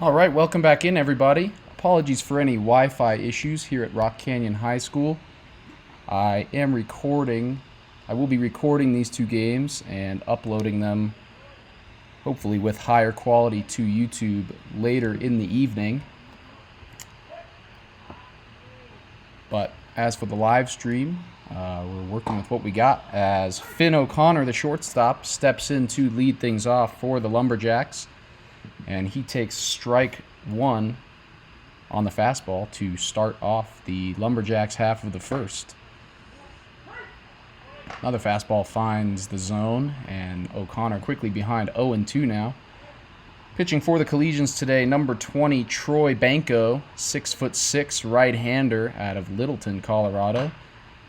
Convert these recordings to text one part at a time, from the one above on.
All right, welcome back in, everybody. Apologies for any Wi-Fi issues here at Rock Canyon High School. I will be recording these two games and uploading them, hopefully with higher quality, to YouTube later in the evening. But as for the live stream, we're working with what we got as Finn O'Connor, the shortstop, steps in to lead things off for the Lumberjacks. And he takes strike one on the fastball to start off the Lumberjacks half of the first. Another fastball finds the zone, and O'Connor quickly behind 0-2 now. Pitching for the Collegians today, number 20, Troy Banco, 6'6", right-hander out of Littleton, Colorado.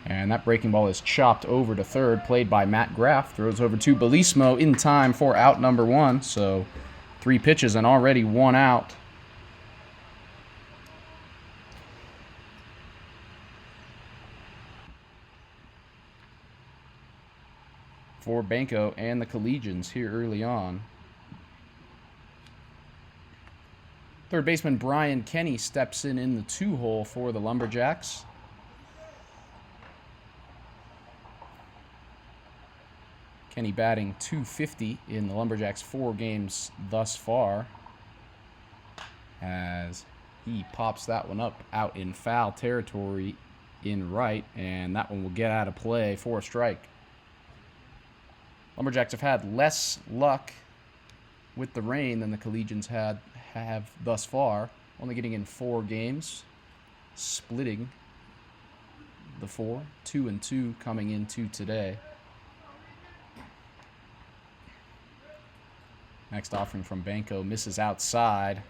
And that breaking ball is chopped over to third, played by Matt Graff. Throws over to Belismo in time for out number one. So 3 pitches and already 1 out. For Banco and the Collegians here early on. Third baseman Brian Kenny steps in the 2-hole for the Lumberjacks. Kenny batting .250 in the Lumberjacks' 4 games thus far, as he pops that one up out in foul territory in right, and that one will get out of play for a strike. Lumberjacks have had less luck with the rain than the Collegians have thus far, only getting in 4 games, splitting the 4, 2-2 coming into today. Next offering from Banco misses outside.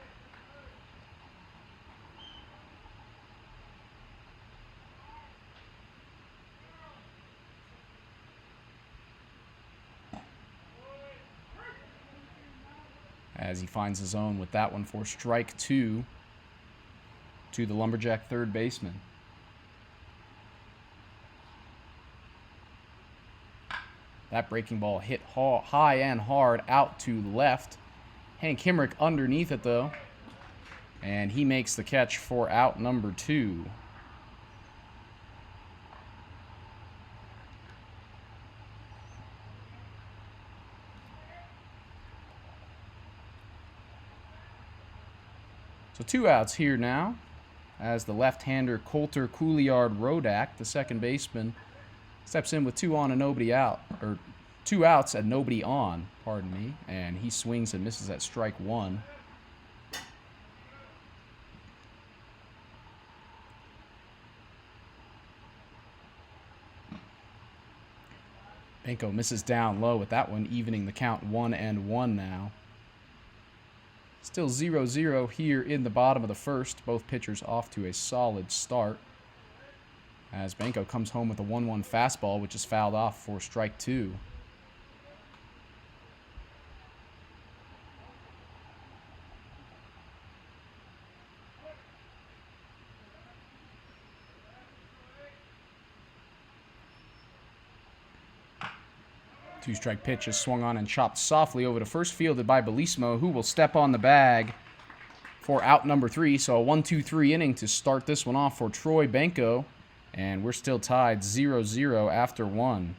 As he finds his zone with that one for strike 2 to the Lumberjack third baseman. That breaking ball hit high and hard out to left. Hank Himrick underneath it, though. And he makes the catch for out number 2. So 2 outs here now, as the left-hander Coulter Couliard Rodak, the second baseman, steps in with 2 on and nobody out, or 2 outs and nobody on, pardon me, and he swings and misses at strike 1. Banco misses down low with that one, evening the count 1-1 now. Still 0-0 here in the bottom of the first. Both pitchers off to a solid start, as Banco comes home with a 1-1 fastball, which is fouled off for strike 2. Two-strike pitch is swung on and chopped softly over to first, fielded by Belismo, who will step on the bag for out number 3. So a 1-2-3 inning to start this one off for Troy Banco. And we're still tied 0-0 after 1.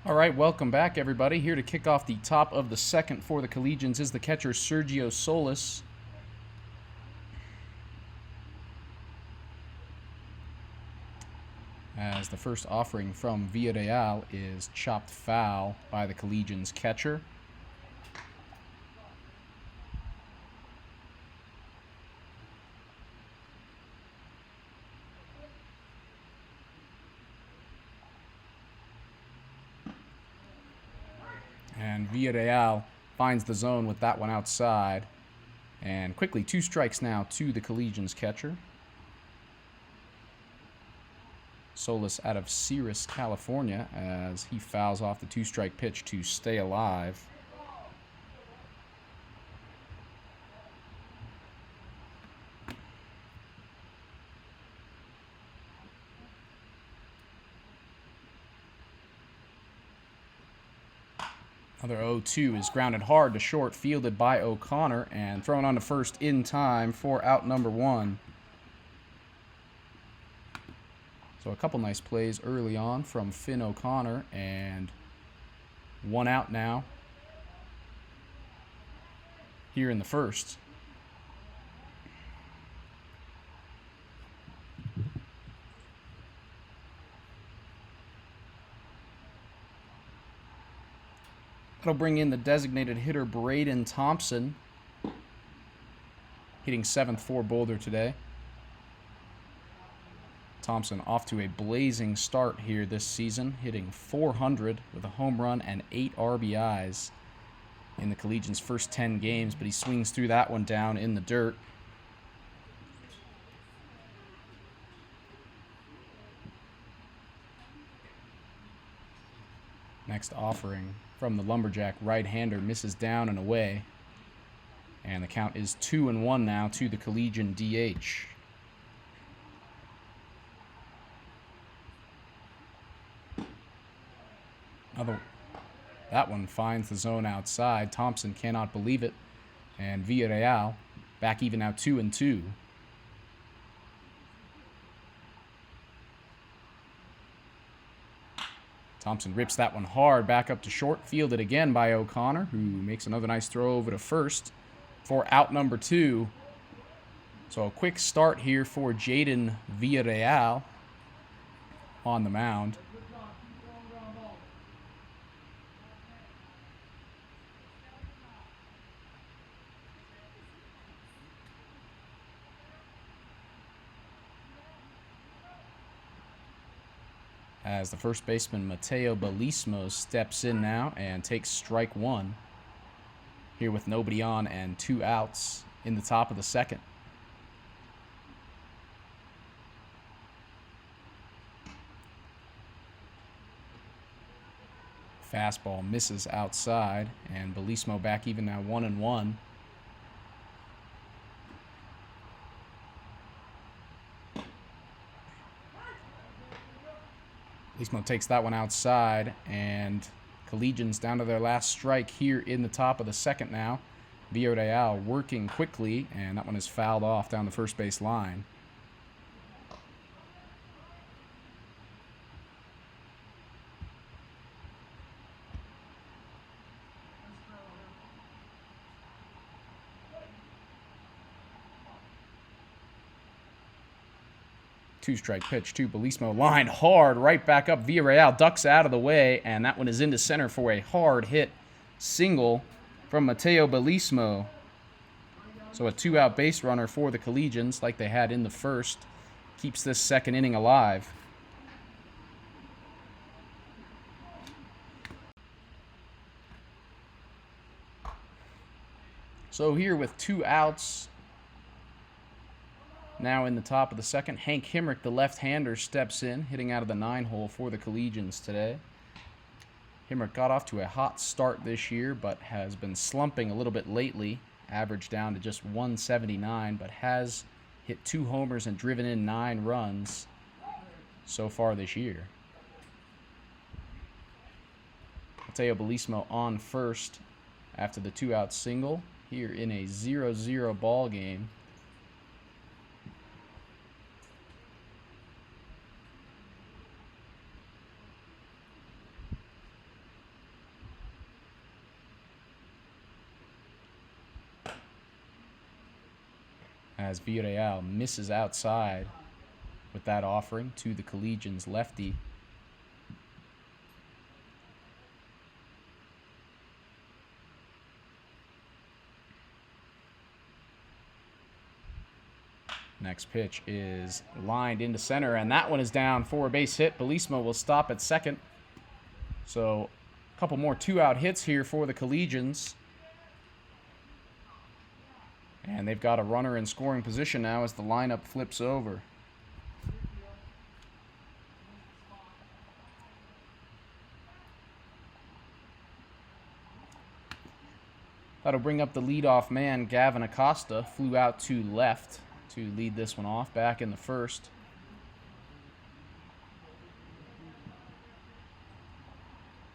All right, welcome back, everybody. Here to kick off the top of the second for the Collegians is the catcher, Sergio Solis. As the first offering from Villarreal is chopped foul by the Collegians catcher. And Villarreal finds the zone with that one outside. And quickly, 2 strikes now to the Collegians catcher. Solis out of Ceres, California, as he fouls off the 2-strike pitch to stay alive. Another 0-2 is grounded hard to short, fielded by O'Connor, and thrown on to first in time for out number 1. So a couple nice plays early on from Finn O'Connor, and 1 out now here in the first. That'll bring in the designated hitter, Braden Thompson, hitting 7th for Boulder today. Thompson off to a blazing start here this season, hitting .400 with a home run and 8 RBIs in the Collegians' first 10 games, but he swings through that one down in the dirt. Next offering from the Lumberjack right-hander misses down and away. And the count is 2-1 now to the Collegian DH. That one finds the zone outside. Thompson cannot believe it. And Villarreal back even now 2-2. Thompson rips that one hard back up to short, fielded again by O'Connor, who makes another nice throw over to first for out number 2. So a quick start here for Jaden Villarreal on the mound. As the first baseman, Mateo Belismo, steps in now and takes strike 1. Here with nobody on and 2 outs in the top of the second. Fastball misses outside, and Belismo back even now 1-1. Belismo takes that one outside, and Collegians down to their last strike here in the top of the second now. Villarreal working quickly, and that one is fouled off down the first base line. Two-strike pitch to Belismo, line hard, right back up. Villarreal ducks out of the way, and that one is into center for a hard hit single from Mateo Belismo. So a 2-out base runner for the Collegians, like they had in the first, keeps this second inning alive. So here with 2 outs, now in the top of the second, Hank Himrick, the left-hander, steps in, hitting out of the 9-hole for the Collegians today. Himrick got off to a hot start this year, but has been slumping a little bit lately, averaged down to just 179, but has hit 2 homers and driven in 9 runs so far this year. Mateo Belismo on first after the 2-out single here in a 0-0 ball game. as Villarreal misses outside with that offering to the Collegians lefty. Next pitch is lined into center, and that one is down for a base hit. Belismo will stop at second. So a couple more two-out hits here for the Collegians. And they've got a runner in scoring position now as the lineup flips over. That'll bring up the leadoff man, Gavin Acosta. Flew out to left to lead this one off back in the first.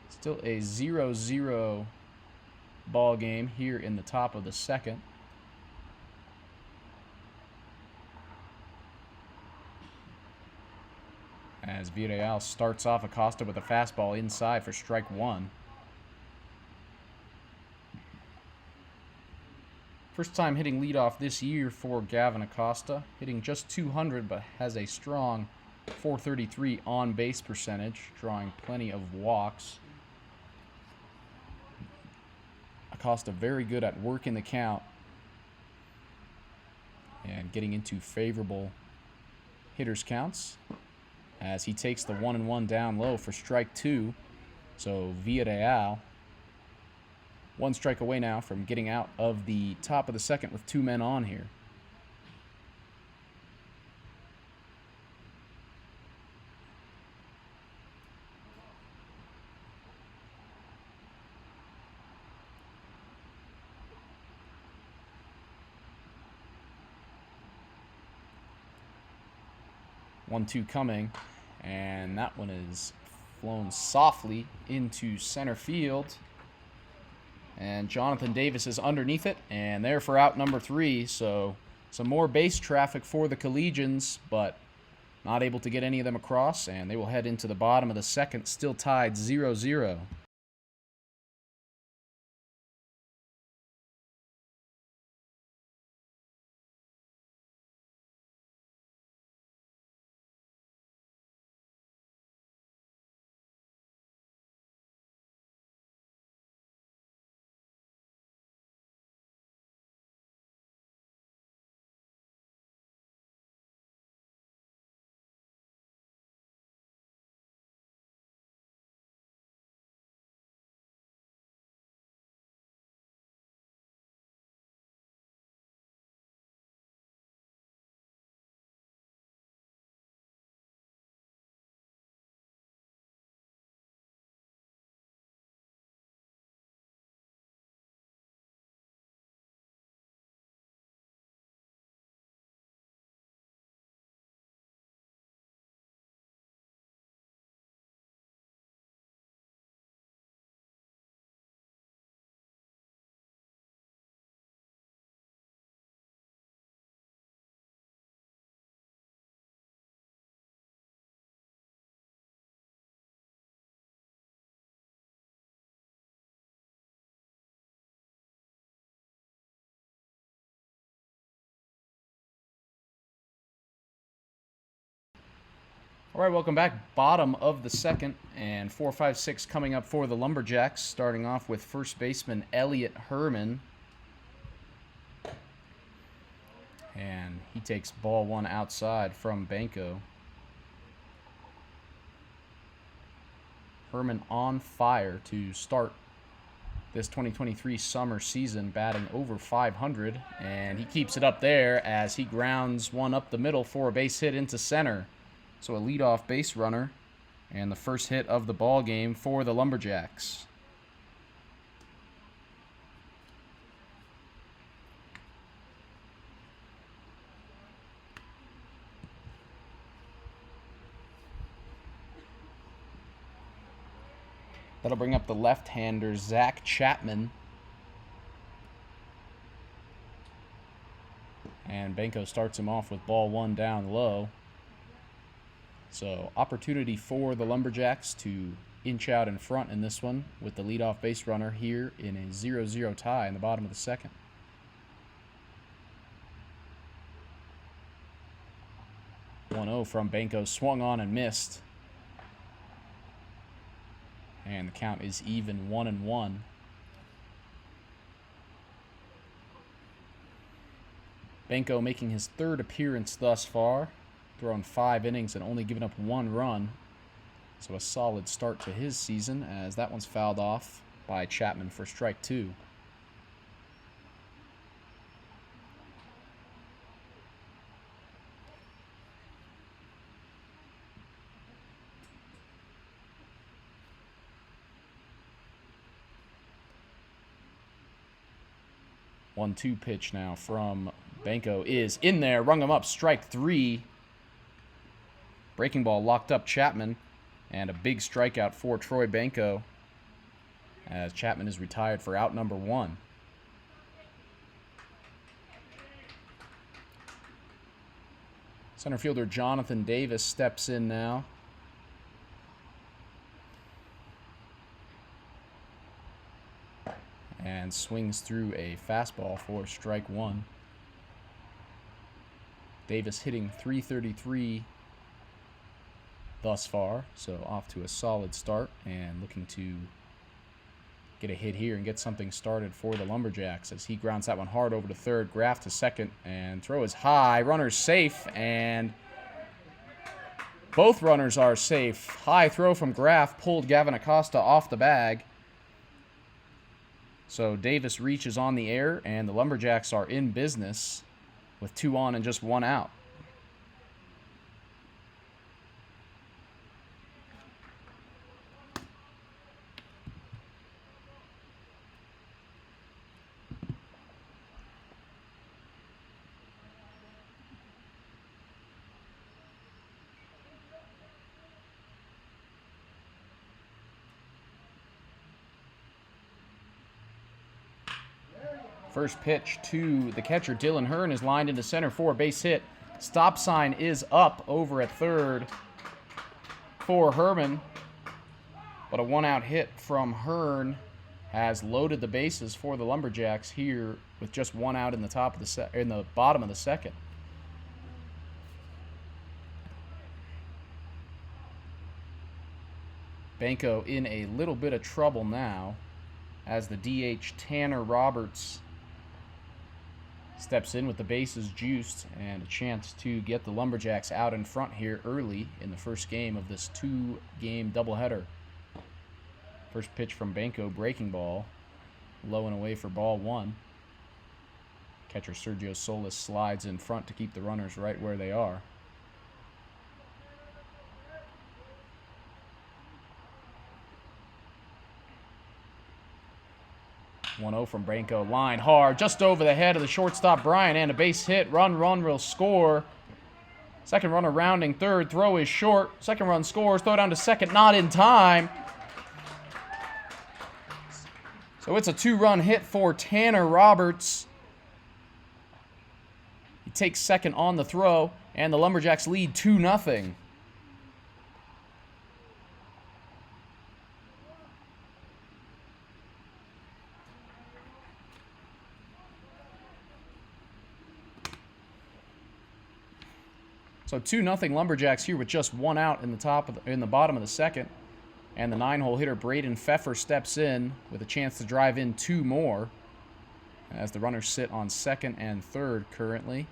Still a 0-0 ball game here in the top of the second. As Villarreal starts off Acosta with a fastball inside for strike one. First time hitting leadoff this year for Gavin Acosta. Hitting just 200, but has a strong .433 on-base percentage, drawing plenty of walks. Acosta very good at working the count and getting into favorable hitters' counts as he takes the 1-1 down low for strike two. So Villarreal, one strike away now from getting out of the top of the second with two men on here. One-two coming, and that one is flown softly into center field. And Jonathan Davis is underneath it, and there for out number three. So some more base traffic for the Collegians, but not able to get any of them across, and they will head into the bottom of the second, still tied 0-0. All right, welcome back. Bottom of the second, and 4-5-6 coming up for the Lumberjacks, starting off with first baseman Elliot Herman. And he takes ball one outside from Banco. Herman on fire to start this 2023 summer season, batting over 500, and he keeps it up there as he grounds one up the middle for a base hit into center. So a leadoff base runner and the first hit of the ball game for the Lumberjacks. That'll bring up the left-hander, Zach Chapman. And Banco starts him off with ball one down low. So opportunity for the Lumberjacks to inch out in front in this one with the leadoff base runner here in a 0-0 tie in the bottom of the second. 1-0 from Benko, swung on and missed. And the count is even 1-1. Benko making his third appearance thus far, thrown 5 innings and only giving up 1 run. So a solid start to his season, as that one's fouled off by Chapman for strike 2. One-two pitch now from Benko is in there. Rung him up. Strike 3. Breaking ball locked up Chapman. And a big strikeout for Troy Benko, as Chapman is retired for out number 1. Center fielder Jonathan Davis steps in now. And swings through a fastball for strike 1. Davis hitting .333 thus far, so off to a solid start and looking to get a hit here and get something started for the Lumberjacks, as he grounds that one hard over to third. Graff to second, and throw is high. Runner's safe, and both runners are safe. High throw from Graff pulled Gavin Acosta off the bag. So Davis reaches on the air, and the Lumberjacks are in business with 2 on and just 1 out. First pitch to the catcher, Dylan Hearn, is lined into center for a base hit. Stop sign is up over at third for Herman, but a 1-out hit from Hearn has loaded the bases for the Lumberjacks here with just 1 out in the bottom of the second. Benko in a little bit of trouble now, as the DH Tanner Roberts steps in with the bases juiced and a chance to get the Lumberjacks out in front here early in the first game of this 2-game doubleheader. First pitch from Benko, breaking ball, low and away for ball 1. Catcher Sergio Solis slides in front to keep the runners right where they are. .1-0 from Benko, line hard, just over the head of the shortstop Bryant, and a base hit. Run will score. Second runner rounding third, throw is short. Second run scores, throw down to second, not in time. So it's a 2-run hit for Tanner Roberts. He takes second on the throw, and the Lumberjacks lead 2-0. So 2-0 Lumberjacks here with just 1 out in the bottom of the second. And the 9-hole hitter Braden Pfeffer steps in with a chance to drive in 2 more, as the runners sit on second and third currently.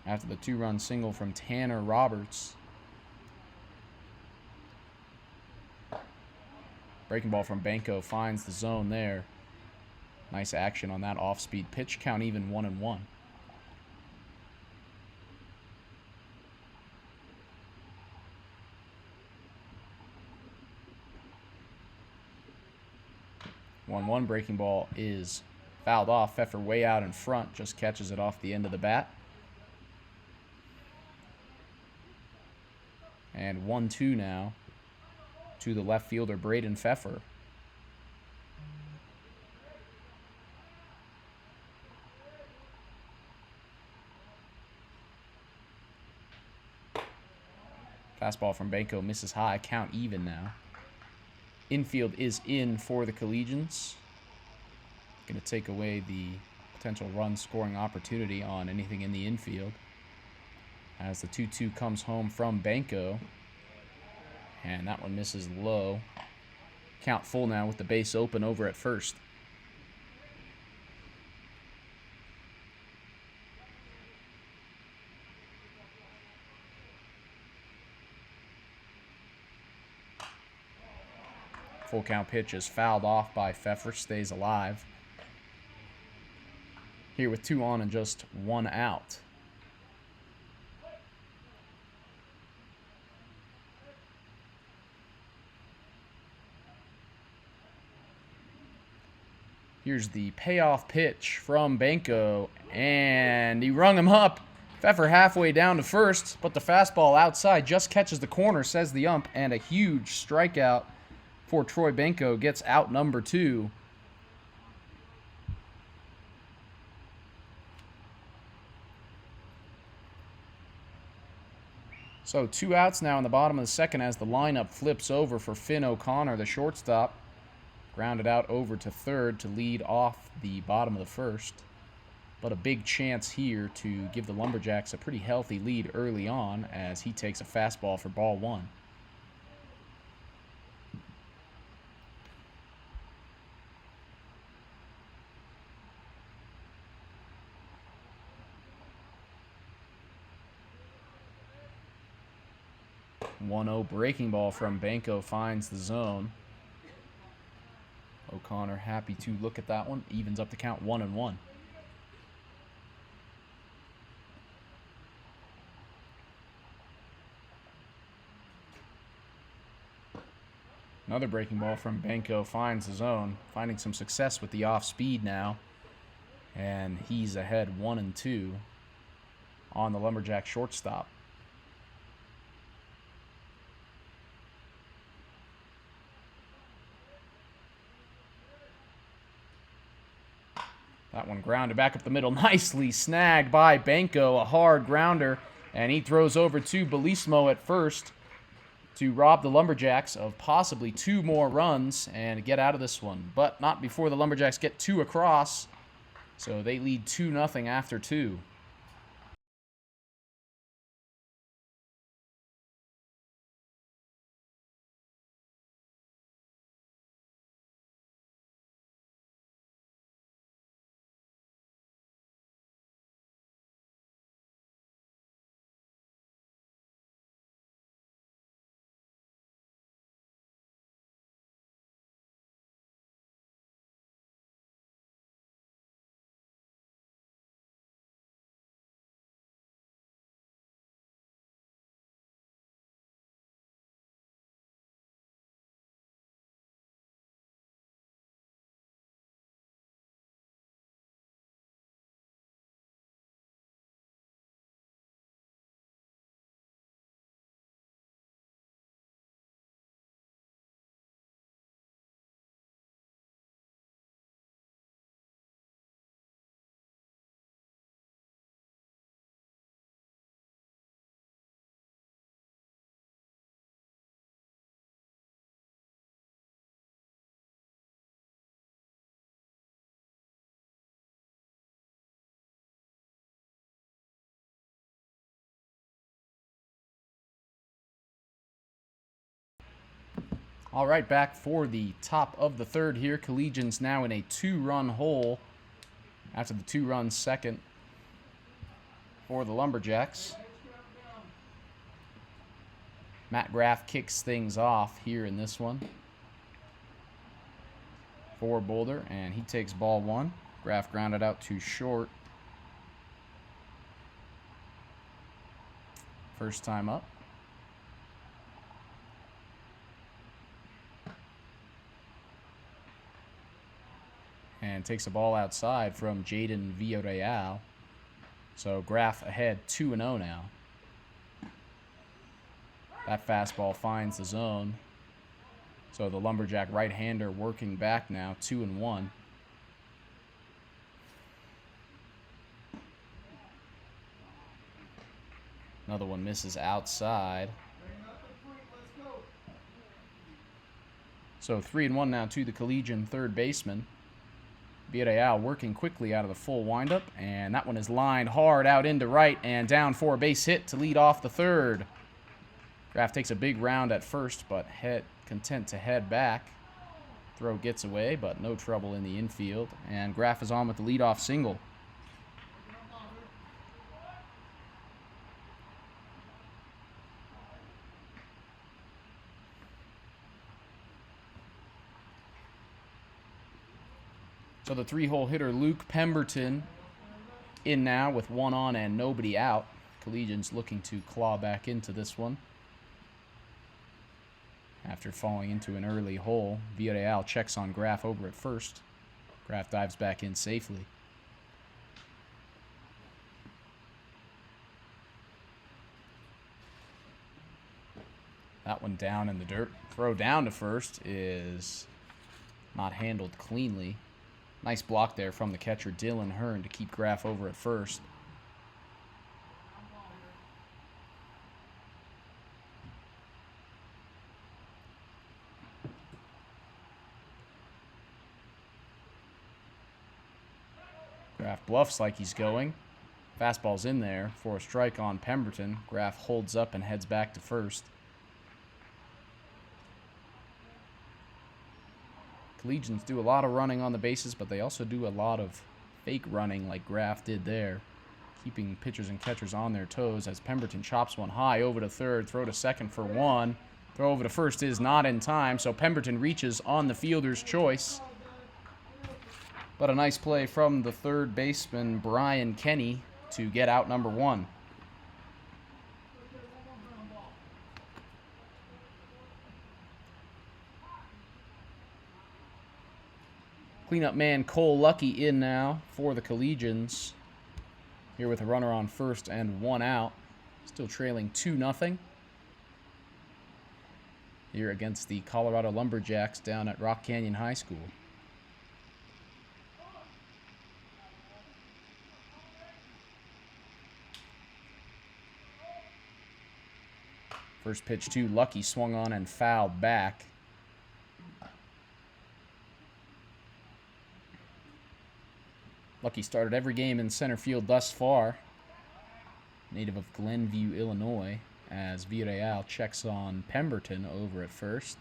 After the 2-run single from Tanner Roberts. Breaking ball from Benko finds the zone there. Nice action on that off-speed pitch. Count even 1-1. One breaking ball is fouled off. Pfeffer way out in front, just catches it off the end of the bat. And 1-2 now to the left fielder, Braden Pfeffer. Fastball from Benko misses high. Count even now. Infield is in for the Collegians. Going to take away the potential run scoring opportunity on anything in the infield. As the 2-2 comes home from Banco. And that one misses low. Count full now with the base open over at first. Full count pitch is fouled off by Pfeffer, stays alive. Here with 2 on and just 1 out. Here's the payoff pitch from Banco, and he rung him up. Pfeffer halfway down to first, but the fastball outside just catches the corner, says the ump, and a huge strikeout for Troy Banco gets out number 2. So 2 outs now in the bottom of the second as the lineup flips over for Finn O'Connor, the shortstop. Grounded out over to third to lead off the bottom of the first. But a big chance here to give the Lumberjacks a pretty healthy lead early on as he takes a fastball for ball 1. One-0 breaking ball from Banco finds the zone. O'Connor happy to look at that one. Evens up the count 1-1. Another breaking ball from Banco finds the zone. Finding some success with the off speed now. And he's ahead 1-2 on the Lumberjack shortstop. That one grounded back up the middle. Nicely snagged by Banco. A hard grounder. And he throws over to Belismo at first to rob the Lumberjacks of possibly 2 more runs and get out of this one. But not before the Lumberjacks get 2 across. So they lead 2-0 after 2. All right, back for the top of the third here. Collegians now in a 2-run hole after the 2-run second for the Lumberjacks. Matt Graff kicks things off here in this one for Boulder, and he takes ball 1. Graff grounded out to short. First time up. And takes the ball outside from Jaden Villarreal. So Graff ahead 2-0 now. That fastball finds the zone. So the Lumberjack right-hander working back now, 2-1. Another one misses outside. So 3-1 now to the Collegian third baseman. Villarreal working quickly out of the full windup, and that one is lined hard out into right and down for a base hit to lead off the third. Graff takes a big round at first, but content to head back. Throw gets away, but no trouble in the infield, and Graff is on with the leadoff single. So the three-hole hitter Luke Pemberton in now with one on and nobody out. Collegians looking to claw back into this one. After falling into an early hole, Villarreal checks on Graff over at first. Graff dives back in safely. That one down in the dirt. Throw down to first is not handled cleanly. Nice block there from the catcher, Dylan Hearn, to keep Graff over at first. Graff bluffs like he's going. Fastball's in there for a strike on Pemberton. Graff holds up and heads back to first. Collegians do a lot of running on the bases, but they also do a lot of fake running like Graff did there, keeping pitchers and catchers on their toes as Pemberton chops one high over to third, throw to second for one. Throw over to first is not in time, so Pemberton reaches on the fielder's choice. But a nice play from the third baseman, Brian Kenny, to get out number one. Cleanup man Cole Lucky in now for the Collegians. Here with a runner on first and one out. Still trailing 2-0. Here against the Colorado Lumberjacks down at Rock Canyon High School. First pitch to Lucky, swung on and fouled back. Lucky started every game in center field thus far. Native of Glenview, Illinois, as Villarreal checks on Pemberton over at first.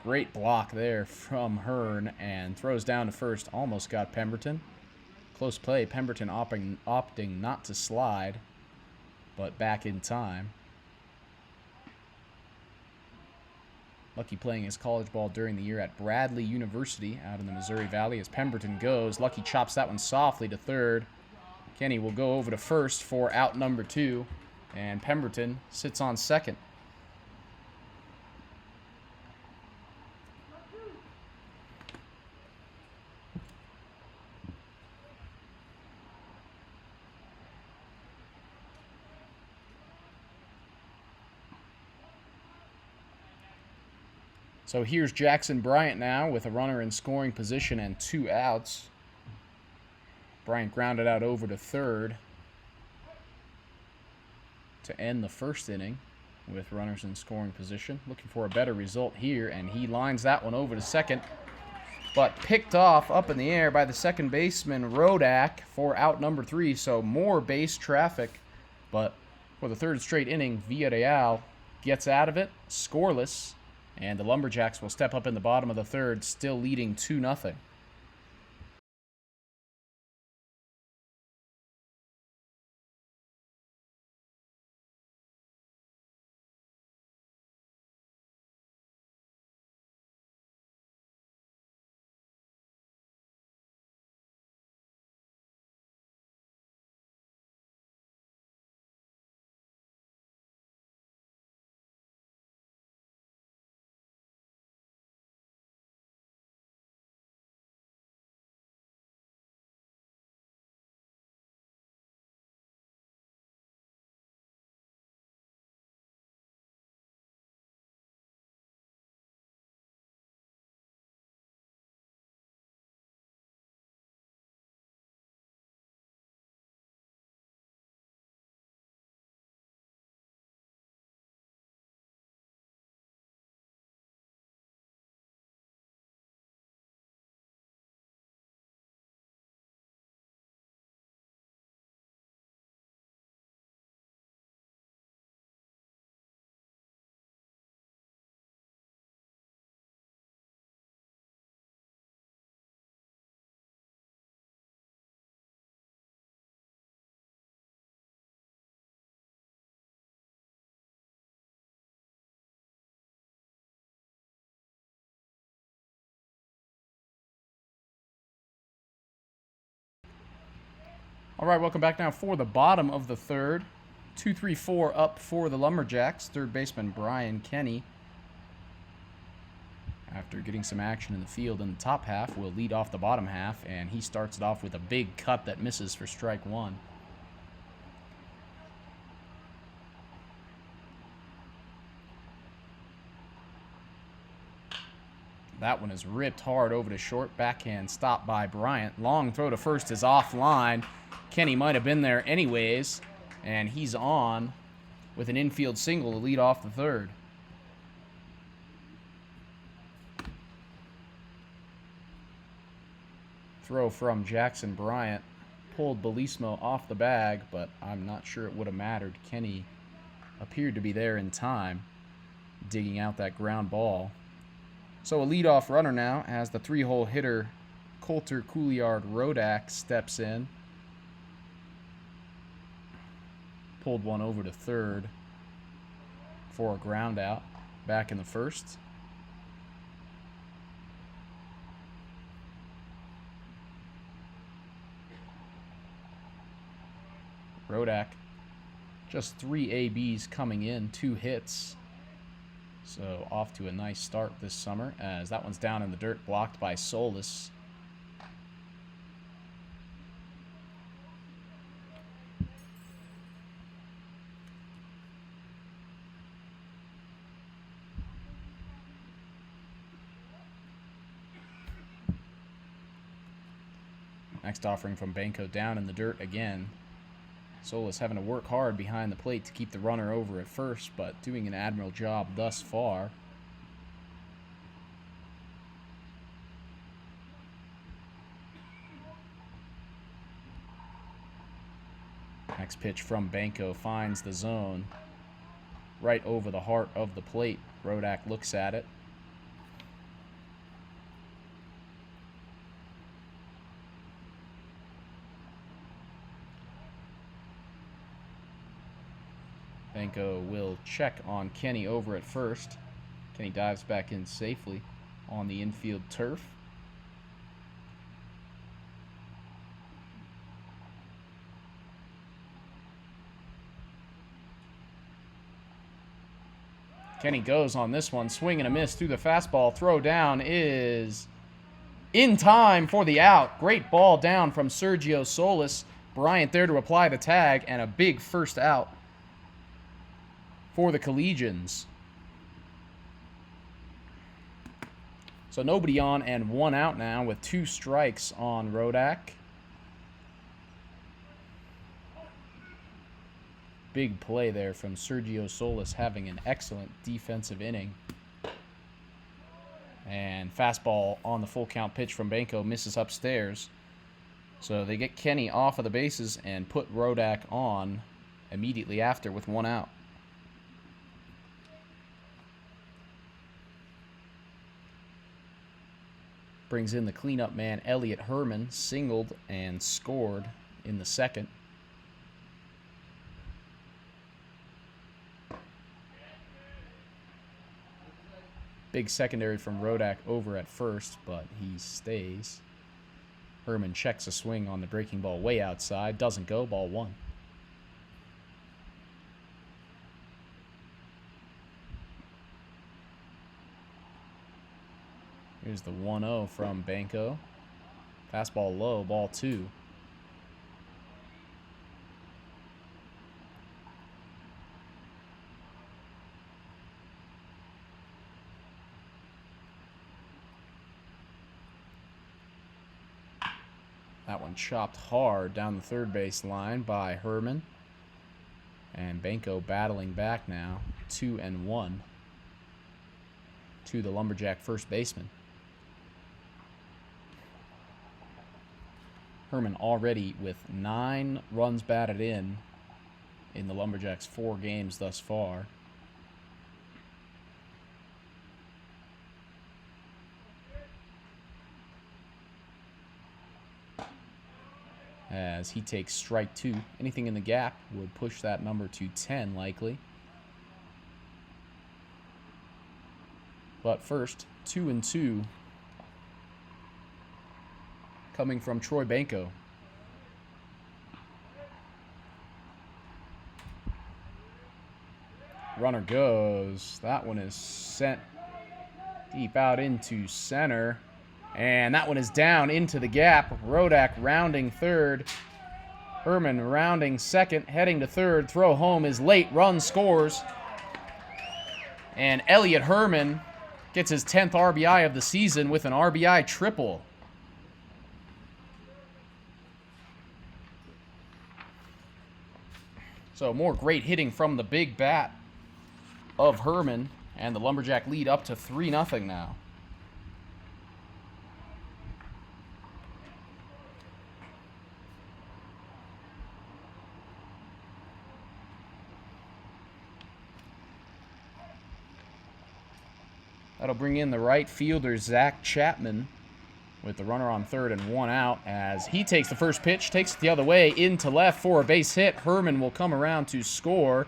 Great block there from Hearn, and throws down to first. Almost got Pemberton. Close play. Pemberton opting not to slide, but back in time. Lucky playing his college ball during the year at Bradley University out in the Missouri Valley as Pemberton goes. Lucky chops that one softly to third. Kenny will go over to first for out number two, and Pemberton sits on second. So here's Jackson Bryant now with a runner in scoring position and 2 outs. Bryant grounded out over to third to end the first inning with runners in scoring position. Looking for a better result here, and he lines that one over to second, but picked off up in the air by the second baseman Rodak for out number 3. So more base traffic, but for the third straight inning, Villarreal gets out of it scoreless. And the Lumberjacks will step up in the bottom of the third, still leading 2-0. All right, welcome back now for the bottom of the third. 2-3-4 up for the Lumberjacks. Third baseman Brian Kenny, after getting some action in the field in the top half, will lead off the bottom half, and he starts it off with a big cut that misses for strike one. That one is ripped hard over to short. Backhand stop by Bryant. Long throw to first is offline. Kenny might have been there anyways, and he's on with an infield single to lead off the third. Throw from Jackson Bryant pulled Belismo off the bag, but I'm not sure it would have mattered. Kenny appeared to be there in time, digging out that ground ball. So a leadoff runner now as the three-hole hitter Coulter Couliard Rodak steps in. Pulled one over to third for a ground out back in the first. Rodak, just 3 ABs coming in, 2 hits. So off to a nice start this summer, as that one's down in the dirt, blocked by Solis. Next offering from Banco, down in the dirt again. Solis having to work hard behind the plate to keep the runner over at first, but doing an admirable job thus far. Next pitch from Banco finds the zone right over the heart of the plate. Rodak looks at it. Banco will check on Kenny over at first. Kenny dives back in safely on the infield turf. Kenny goes on this one, swing and a miss through the fastball. Throw down is in time for the out. Great ball down from Sergio Solis. Bryant there to apply the tag, and a big first out for the Collegians. So nobody on and 1 out now with 2 strikes on Rodak. Big play there from Sergio Solis, having an excellent defensive inning. And fastball on the full count pitch from Banco misses upstairs. So they get Kenny off of the bases and put Rodak on immediately after with 1 out. Brings in the cleanup man, Elliot Herman, singled and scored in the second. Big secondary from Rodak over at first, but he stays. Herman checks a swing on the breaking ball way outside. Doesn't go, ball 1. Here's the 1-0 from Banco. Fastball low, ball 2. That one chopped hard down the third base line by Herman. And Banco battling back now, 2-1 to the Lumberjack first baseman. Herman already with 9 runs batted in the Lumberjacks' 4 games thus far. As he takes strike 2. Anything in the gap would push that number to 10 likely. But first, 2-2 coming from Troy Banco. Runner goes. That one is sent deep out into center. And that one is down into the gap. Rodak rounding third. Herman rounding second, heading to third. Throw home is late. Run scores. And Elliot Herman gets his 10th RBI of the season with an RBI triple. So more great hitting from the big bat of Herman. And the Lumberjack lead up to 3-0 now. That'll bring in the right fielder, Zach Chapman, with the runner on third and one out as he takes the first pitch, takes it the other way into left for a base hit. Herman will come around to score.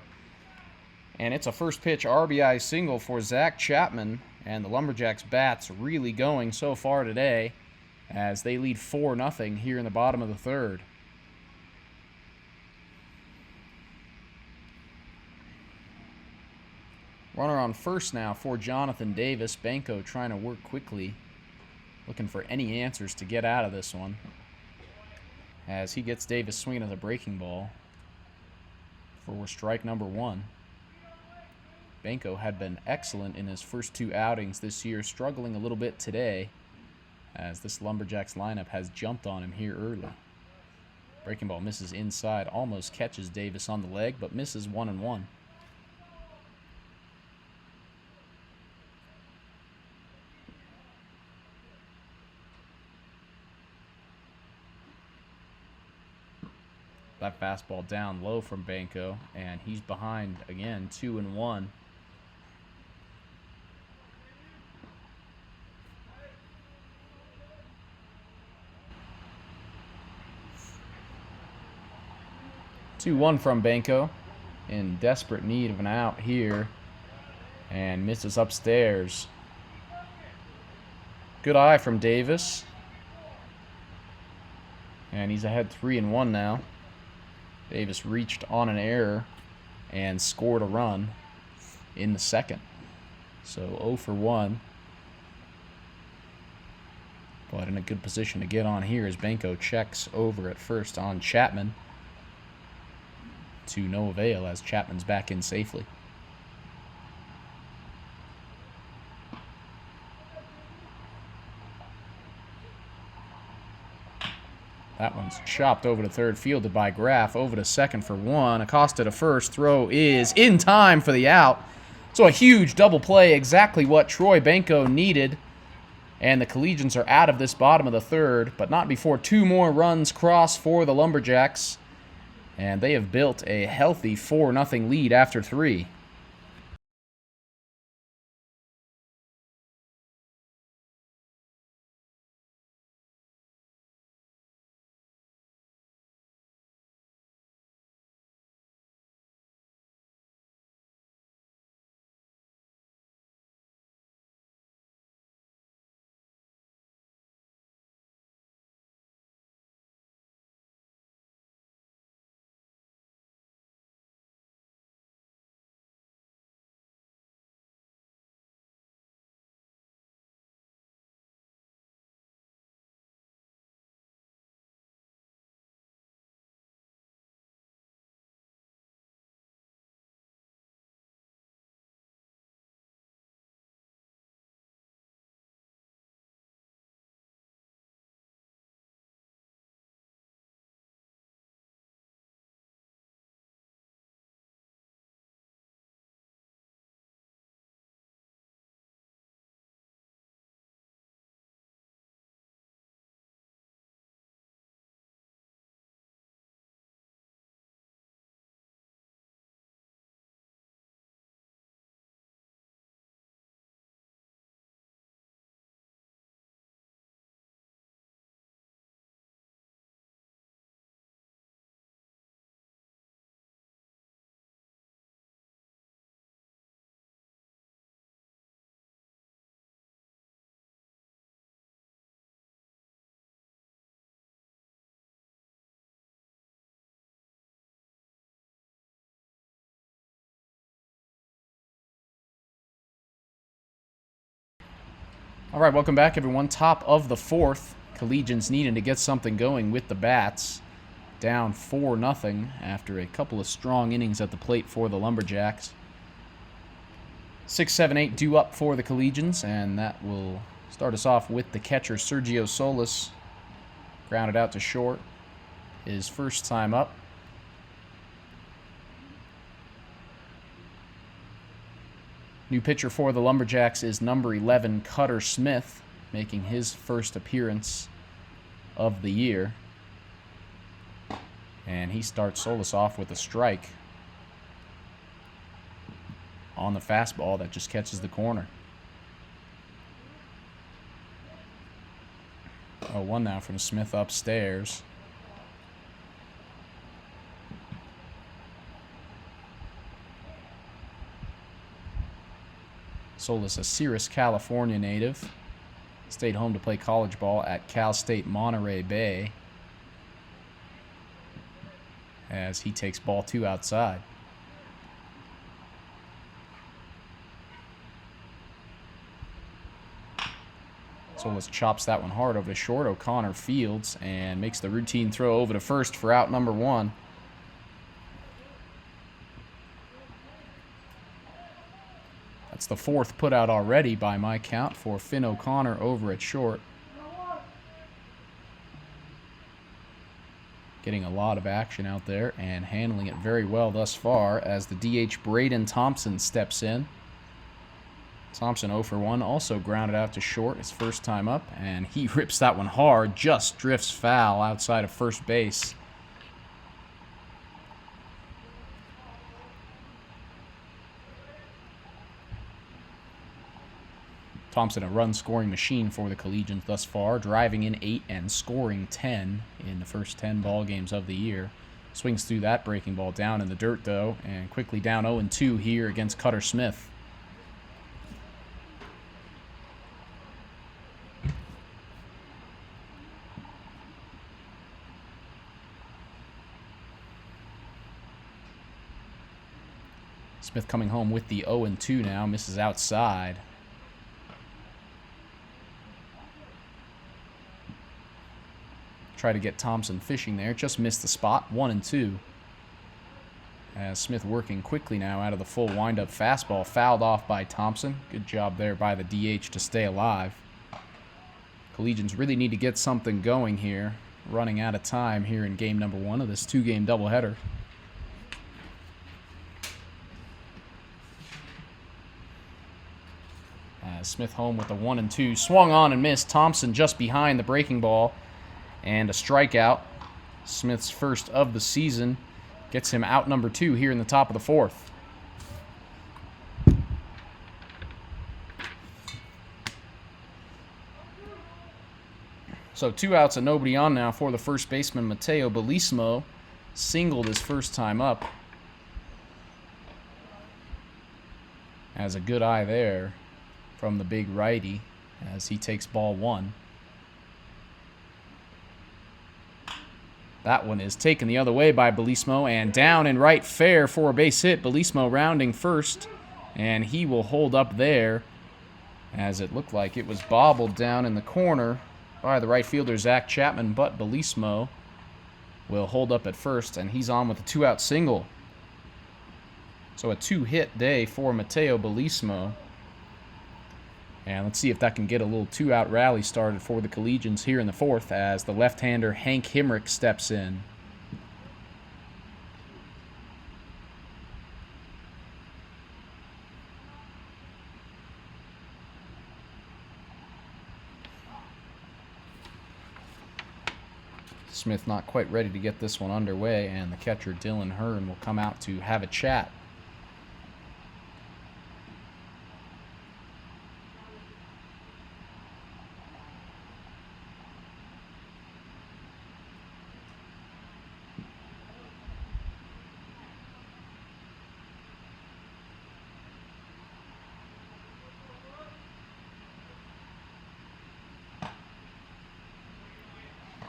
And it's a first pitch RBI single for Zach Chapman. And the Lumberjacks bats really going so far today as they lead 4-0 here in the bottom of the third. Runner on first now for Jonathan Davis. Banco trying to work quickly, looking for any answers to get out of this one as he gets Davis swinging at the breaking ball for strike number one. Banco had been excellent in his first two outings this year, struggling a little bit today as this Lumberjacks lineup has jumped on him here early. Breaking ball misses inside, almost catches Davis on the leg, but misses 1-1. That fastball down low from Banco, and he's behind again, 2-1. Two-one from Banco, in desperate need of an out here, and misses upstairs. Good eye from Davis, and he's ahead 3-1 now. Davis reached on an error and scored a run in the second. So 0 for 1. But in a good position to get on here as Banco checks over at first on Chapman. To no avail as Chapman's back in safely. That one's chopped over to third, fielded by Graff. Over to second for one. Acosta to first. Throw is in time for the out. So a huge double play, exactly what Troy Banco needed. And the Collegians are out of this bottom of the third, but not before two more runs cross for the Lumberjacks. And they have built a healthy 4-0 lead after three. All right, welcome back, everyone. Top of the fourth. Collegians needing to get something going with the bats. Down 4-0 after a couple of strong innings at the plate for the Lumberjacks. 6, 7, 8 due up for the Collegians, and that will start us off with the catcher, Sergio Solis. Grounded out to short. His first time up. New pitcher for the Lumberjacks is number 11, Cutter Smith, making his first appearance of the year. And he starts Solis off with a strike on the fastball that just catches the corner. 0-1 now from Smith upstairs. Solis, a Sirius, California native. Stayed home to play college ball at Cal State Monterey Bay. As he takes ball 2 outside. Solis chops that one hard over to short. O'Connor fields and makes the routine throw over to first for out number 1. That's the 4th putout already by my count for Finn O'Connor over at short. Getting a lot of action out there and handling it very well thus far as the DH Braden Thompson steps in. Thompson 0 for 1, also grounded out to short his first time up, and he rips that one hard, just drifts foul outside of first base. Thompson, a run-scoring machine for the Collegians thus far, driving in 8 and scoring 10 in the first 10 ball games of the year. Swings through that breaking ball down in the dirt, though, and quickly down 0-2 here against Cutter Smith. Smith coming home with the 0-2 now, misses outside. Try to get Thompson fishing there. Just missed the spot. 1-2. As Smith working quickly now out of the full windup fastball. Fouled off by Thompson. Good job there by the DH to stay alive. Collegians really need to get something going here. Running out of time here in game number 1 of this 2-game doubleheader. As Smith home with the 1-2. Swung on and missed. Thompson just behind the breaking ball. And a strikeout. Smith's first of the season gets him out number 2 here in the top of the 4th. So 2 outs and nobody on now for the first baseman, Mateo Belismo. Singled his first time up. Has a good eye there from the big righty as he takes ball 1. That one is taken the other way by Belismo and down in right fair for a base hit. Belismo rounding first, and he will hold up there as it looked like it was bobbled down in the corner by the right fielder, Zach Chapman, but Belismo will hold up at first, and he's on with a 2-out single. So a 2-hit day for Mateo Belismo. And let's see if that can get a little 2-out rally started for the Collegians here in the 4th as the left-hander Hank Himrick steps in. Smith not quite ready to get this one underway, and the catcher Dylan Hearn will come out to have a chat.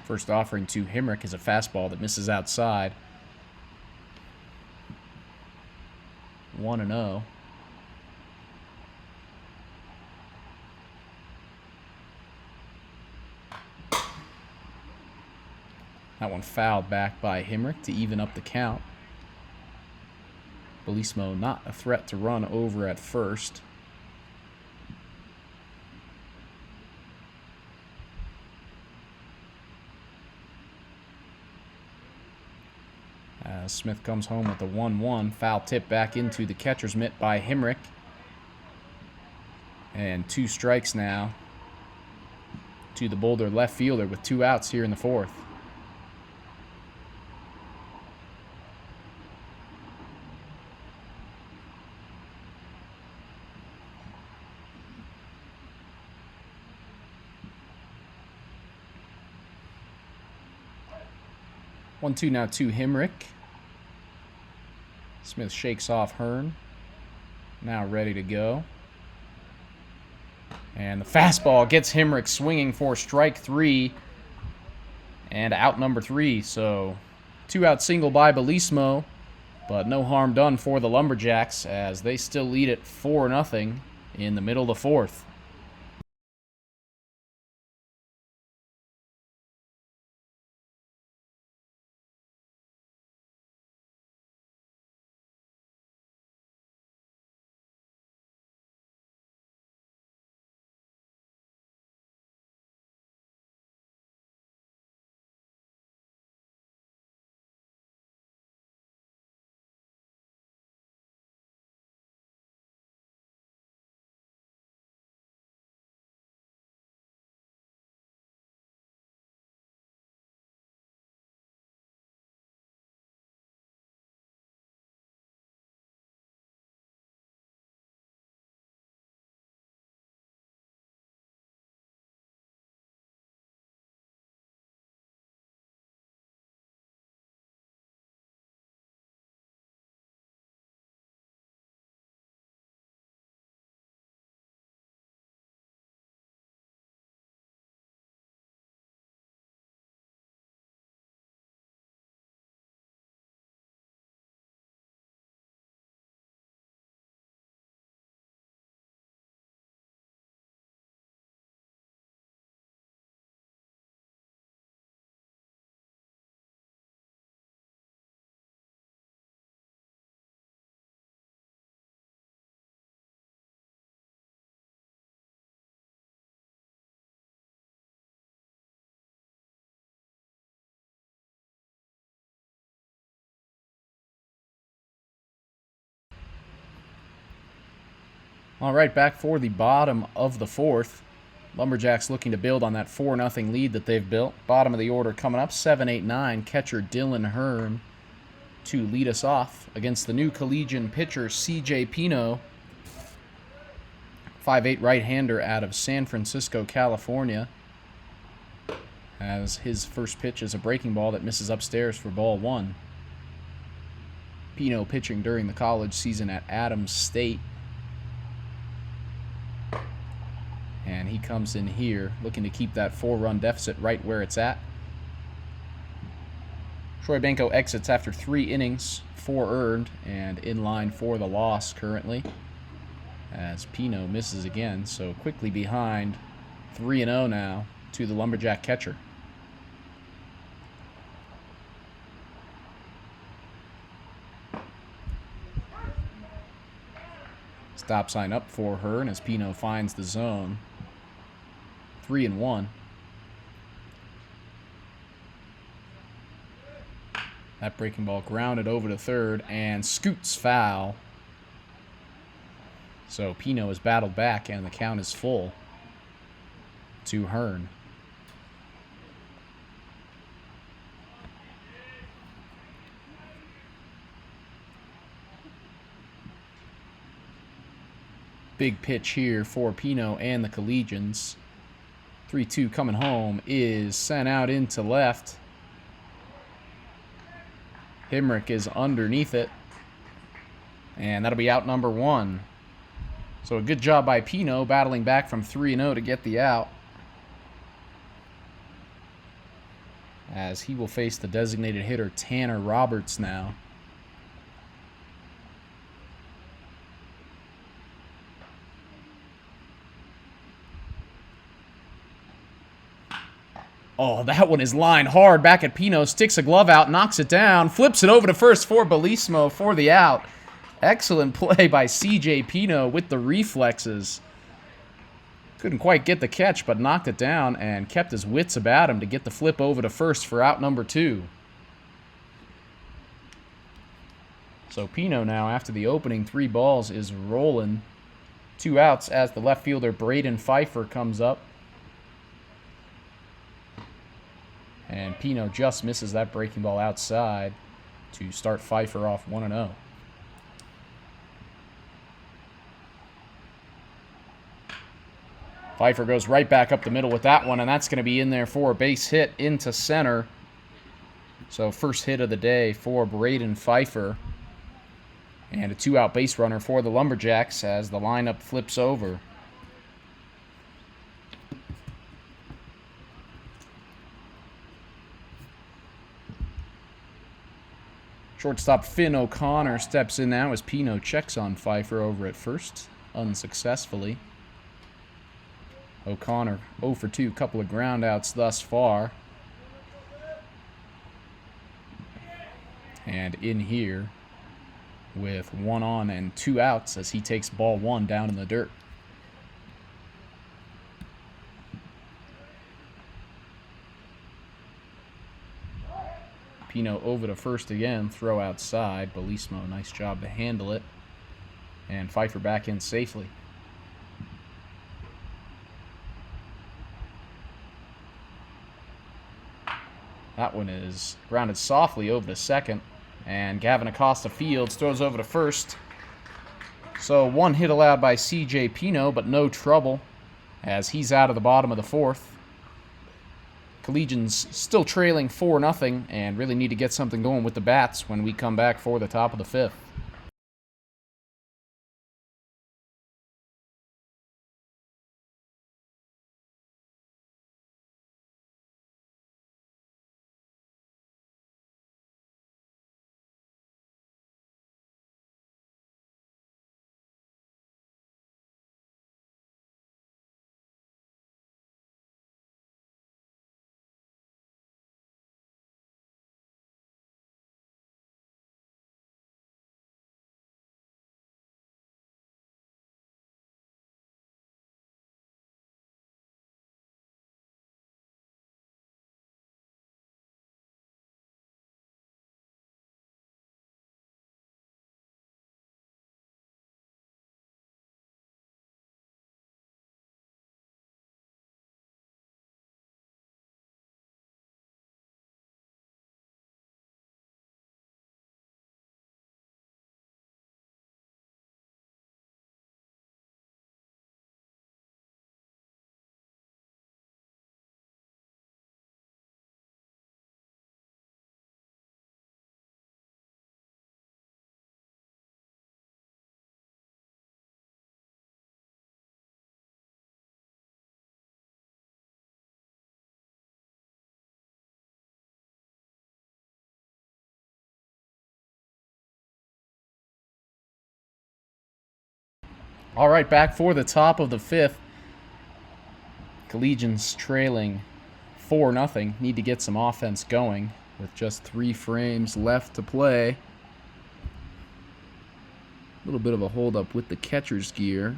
First offering to Himrick is a fastball that misses outside. 1-0. That one fouled back by Himrick to even up the count. Belismo not a threat to run over at first. As Smith comes home with the 1-1. Foul tip back into the catcher's mitt by Himrick. And 2 strikes now to the Boulder left fielder with 2 outs here in the 4th. One, two now to Himrick. Smith shakes off Hearn. Now ready to go. And the fastball gets Himrick swinging for strike 3 and out number 3. So 2-out single by Belismo, but no harm done for the Lumberjacks as they still lead it 4-0 in the middle of the 4th. All right, back for the bottom of the 4th. Lumberjacks looking to build on that 4-0 lead that they've built. Bottom of the order coming up, 7-8-9. Catcher Dylan Hearn to lead us off against the new Collegian pitcher C.J. Pino. 5'8" right-hander out of San Francisco, California. As his first pitch is a breaking ball that misses upstairs for ball 1. Pino pitching during the college season at Adams State. And he comes in here looking to keep that 4-run deficit right where it's at. Troy Banco exits after 3 innings, 4 earned, and in line for the loss currently. As Pino misses again, so quickly behind 3-0 now to the Lumberjack catcher. Stop sign up for Hearn as Pino finds the zone. 3-1. That breaking ball grounded over to third and scoots foul. So Pino is battled back and the count is full to Hearn. Big pitch here for Pino and the Collegians. 3-2 coming home is sent out into left. Himrick is underneath it. And that'll be out number 1. So a good job by Pino battling back from 3-0 to get the out. As he will face the designated hitter Tanner Roberts now. Oh, that one is lined hard back at Pino. Sticks a glove out, knocks it down, flips it over to first for Bellismo for the out. Excellent play by CJ Pino with the reflexes. Couldn't quite get the catch, but knocked it down and kept his wits about him to get the flip over to first for out number 2. So Pino now, after the opening 3 balls, is rolling 2 outs as the left fielder Braden Pfeiffer comes up. And Pino just misses that breaking ball outside to start Pfeiffer off 1-0. Pfeiffer goes right back up the middle with that one, and that's going to be in there for a base hit into center. So first hit of the day for Braden Pfeiffer. And a 2-out base runner for the Lumberjacks as the lineup flips over. Shortstop Finn O'Connor steps in now as Pino checks on Pfeiffer over at first, unsuccessfully. O'Connor 0 for 2, couple of ground outs thus far. And in here with 1 on and 2 outs as he takes ball 1 down in the dirt. Pino over to first again, throw outside. Bellismo, nice job to handle it. And Pfeiffer back in safely. That one is grounded softly over to second. And Gavin Acosta fields, throws over to first. So 1 hit allowed by CJ Pino, but no trouble as he's out of the bottom of the 4th. Collegians still trailing 4-0 and really need to get something going with the bats when we come back for the top of the 5th. All right, back for the top of the 5th. Collegians trailing 4-0. Need to get some offense going with just 3 frames left to play. A little bit of a holdup with the catcher's gear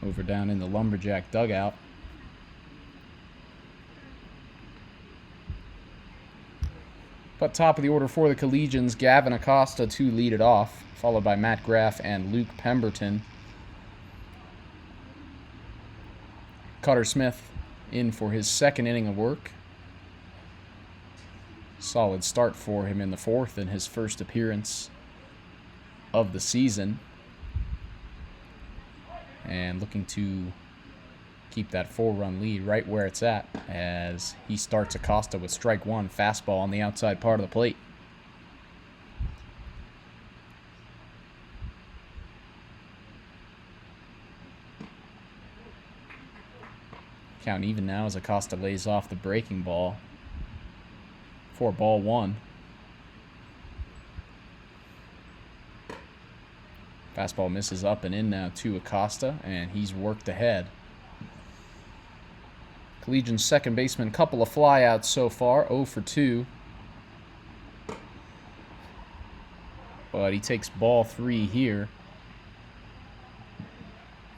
over down in the Lumberjack dugout. But top of the order for the Collegians, Gavin Acosta to lead it off, followed by Matt Graff and Luke Pemberton. Cutter Smith in for his 2nd inning of work. Solid start for him in the 4th in his first appearance of the season. And looking to keep that 4-run lead right where it's at as he starts Acosta with strike 1, fastball on the outside part of the plate. Count even now as Acosta lays off the breaking ball for ball 1. Fastball misses up and in now to Acosta, and he's worked ahead. Collegians second baseman, couple of flyouts so far, 0 for 2. But he takes ball 3 here,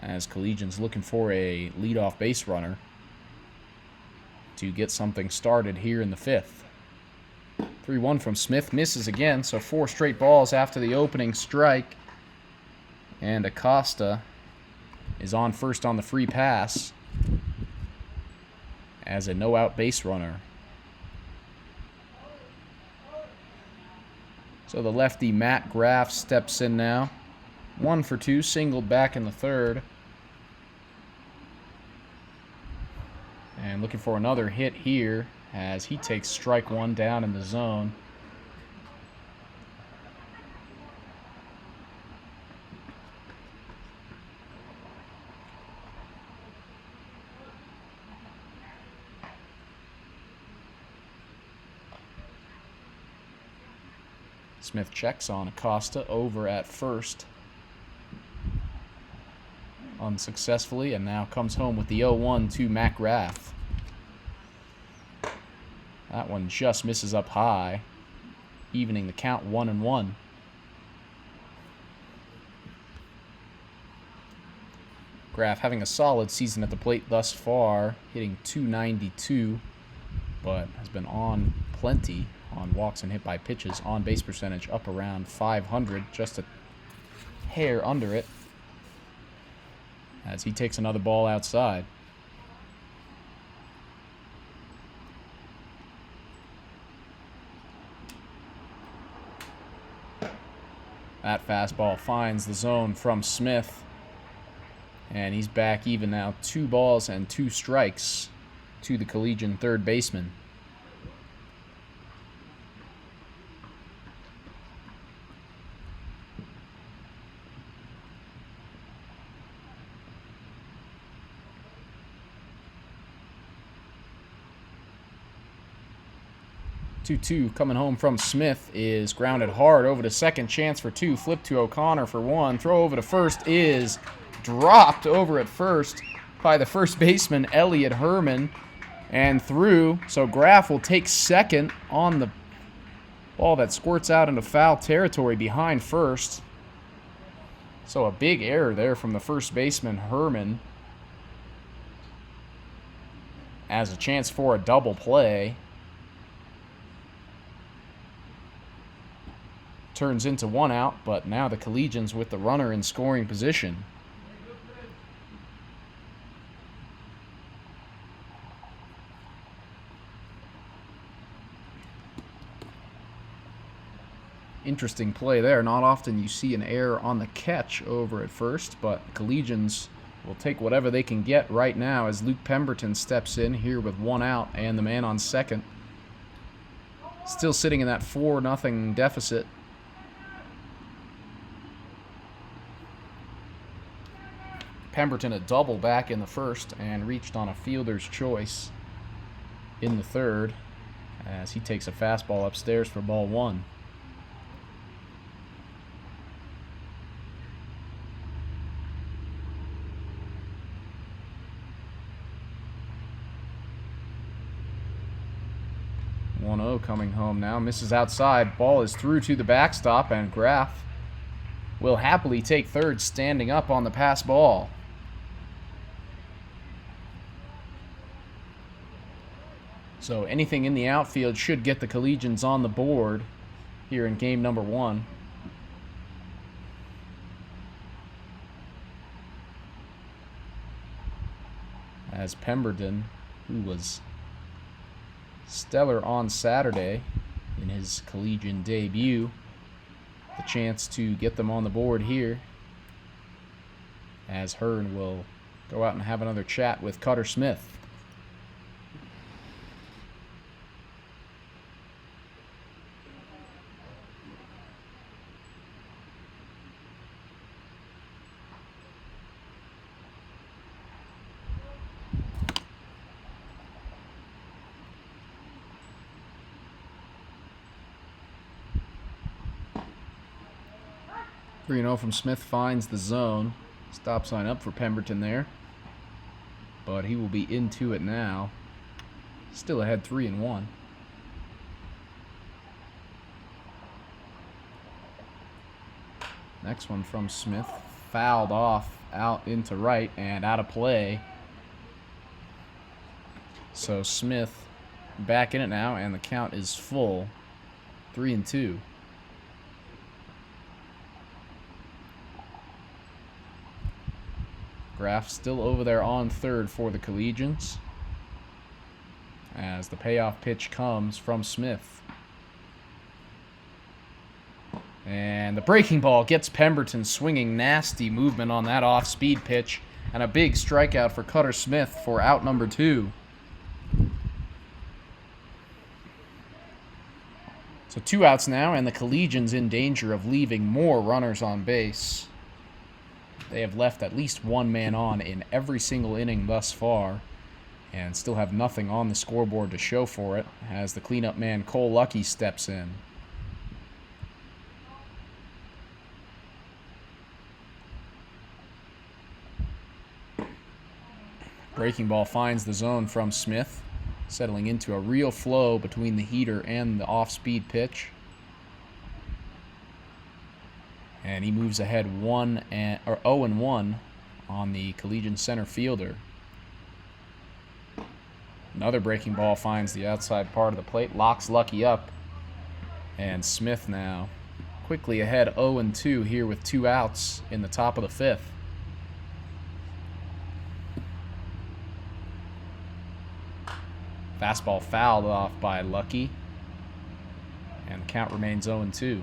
as Collegians looking for a leadoff base runner to get something started here in the 5th. 3-1 from Smith, misses again, so 4 straight balls after the opening strike. And Acosta is on first on the free pass as a no-out base runner. So the lefty Matt Graff steps in now. 1 for 2, singled back in the 3rd. And looking for another hit here as he takes strike 1 down in the zone. Smith checks on Acosta over at first unsuccessfully, and now comes home with the 0-1 to Matt Graff. That one just misses up high, evening the count 1-1. Graff having a solid season at the plate thus far, hitting .292, but has been on plenty on walks and hit by pitches. On base percentage up around .500, just a hair under it, as he takes another ball outside. That fastball finds the zone from Smith, and he's back even now. 2 balls and 2 strikes to the Collegian third baseman. Two coming home from Smith is grounded hard over to second, chance for 2, flip to O'Connor for 1, throw over to first is dropped over at first by the first baseman Elliot Herman and through, so Graff will take second on the ball that squirts out into foul territory behind first. So a big error there from the first baseman Herman, as a chance for a double play. Turns into 1 out, but now the Collegians with the runner in scoring position. Interesting play there. Not often you see an error on the catch over at first, but Collegians will take whatever they can get right now as Luke Pemberton steps in here with 1 out and the man on second. Still sitting in that 4-0 deficit. Pemberton a double back in the first and reached on a fielder's choice in the 3rd as he takes a fastball upstairs for ball 1. Coming home now, misses outside, ball is through to the backstop, and Graff will happily take third, standing up on the pass ball. So anything in the outfield should get the Collegians on the board here in game number 1. As Pemberton, who was stellar on Saturday in his Collegian debut, the chance to get them on the board here, as Hearn will go out and have another chat with Cutter Smith. From Smith finds the zone. Stop sign up for Pemberton there. but he will be into it now. Still ahead 3-1. Next one from Smith. Fouled off out into right and out of play. So Smith back in it now, and the count is full. 3-2. Graff still over there on third for the Collegians, as the payoff pitch comes from Smith. And the breaking ball gets Pemberton swinging. Nasty movement on that off-speed pitch, and a big strikeout for Cutter Smith for out number 2. So 2 outs now, and the Collegians in danger of leaving more runners on base. They have left at least one man on in every single inning thus far, and still have nothing on the scoreboard to show for it, as the cleanup man Cole Lucky steps in. Breaking ball finds the zone from Smith, settling into a real flow between the heater and the off-speed pitch. And he moves ahead 0-1 on the Collegian center fielder. Another breaking ball finds the outside part of the plate, locks Lucky up. And Smith now quickly ahead 0-2 here with 2 outs in the top of the 5th. Fastball fouled off by Lucky, and the count remains 0-2.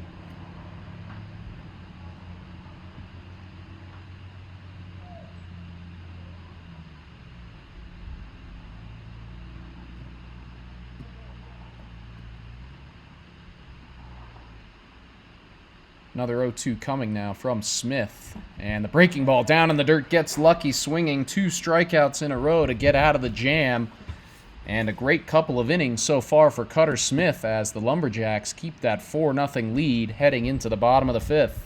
Another 0-2 coming now from Smith, and the breaking ball down in the dirt gets Lucky swinging. 2 strikeouts in a row to get out of the jam. And a great couple of innings so far for Cutter Smith, as the Lumberjacks keep that 4-0 lead heading into the bottom of the 5th.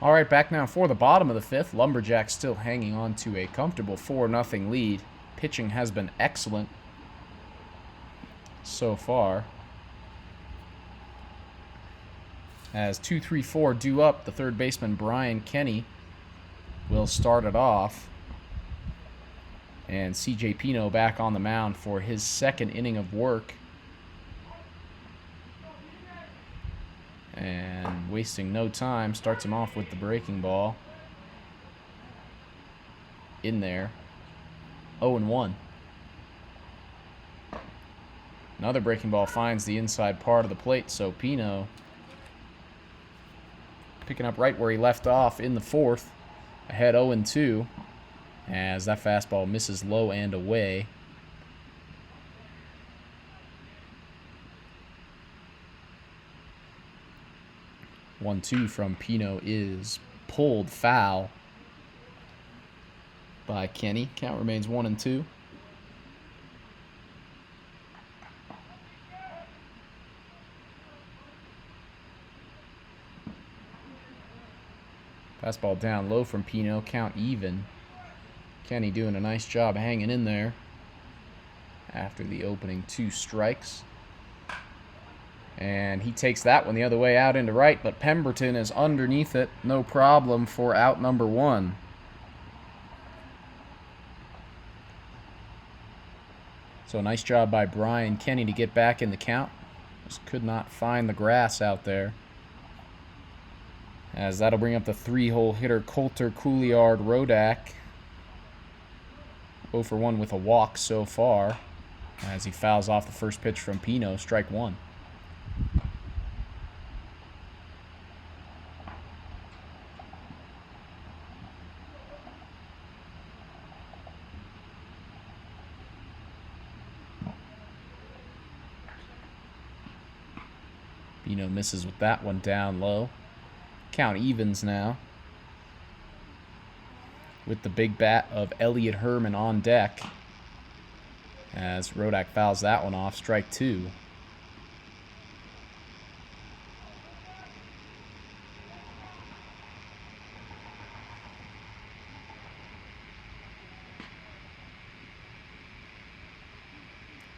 All right, back now for the bottom of the 5th. Lumberjacks still hanging on to a comfortable 4-0 lead. Pitching has been excellent so far, as 2-3-4 due up. The third baseman Brian Kenny will start it off, and CJ Pino back on the mound for his 2nd inning of work. And wasting no time, starts him off with the breaking ball. In there. 0-1. Another breaking ball finds the inside part of the plate, so Pino picking up right where he left off in the 4th. Ahead 0-2, as that fastball misses low and away. One-two from Pino is pulled foul by Kenny. Count remains 1-2. Fastball down low from Pino. Count even. Kenny doing a nice job hanging in there after the opening 2 strikes. And he takes that one the other way out into right, but Pemberton is underneath it. No problem for out number 1. So nice job by Brian Kenny to get back in the count. Just could not find the grass out there. As that'll bring up the 3-hole hitter Coulter, Couliard, Rodak. 0 for 1 with a walk so far. As he fouls off the first pitch from Pino, strike 1. Pino misses with that one down low. Count evens now, with the big bat of Elliot Herman on deck. As Rodak fouls that one off, strike 2.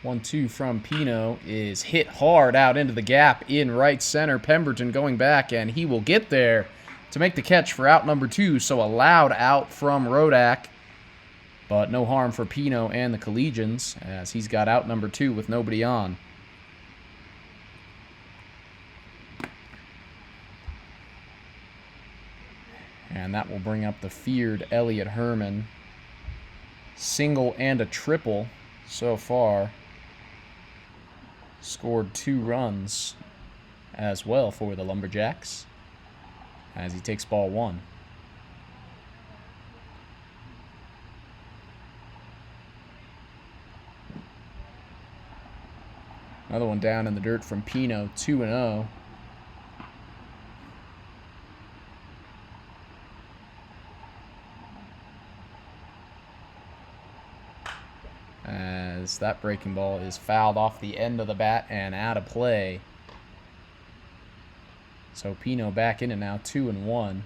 One-two from Pino is hit hard out into the gap in right center. Pemberton going back, and he will get there to make the catch for out number 2. So a loud out from Rodak, but no harm for Pino and the Collegians, as he's got out number 2 with nobody on. And that will bring up the feared Elliot Herman. Single and a triple so far. Scored 2 runs as well for the Lumberjacks, as he takes ball 1. Another one down in the dirt from Pino, 2-0. As that breaking ball is fouled off the end of the bat and out of play. So Pino back in it now, 2-1.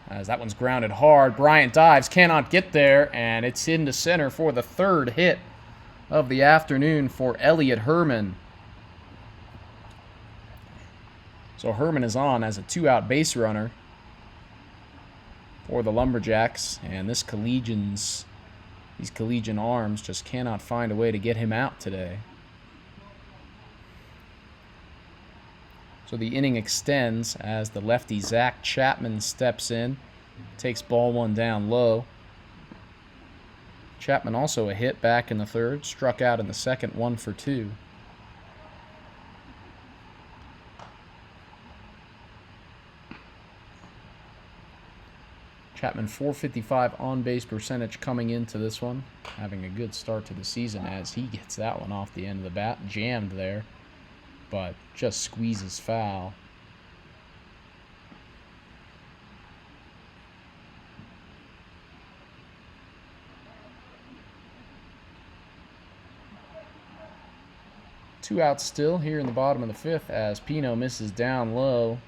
As that one's grounded hard. Bryant dives, cannot get there, and it's into center for the 3rd hit of the afternoon for Elliot Herman. So Herman is on as a 2-out base runner for the Lumberjacks, and these Collegian arms just cannot find a way to get him out today. So the inning extends as the lefty Zach Chapman steps in, takes ball 1 down low. Chapman also a hit back in the 3rd, struck out in the 2nd, 1 for 2. Chapman 455 on-base percentage coming into this one. Having a good start to the season as he gets that one off the end of the bat. Jammed there, but just squeezes foul. Two outs still here in the bottom of the 5th as Pino misses down low.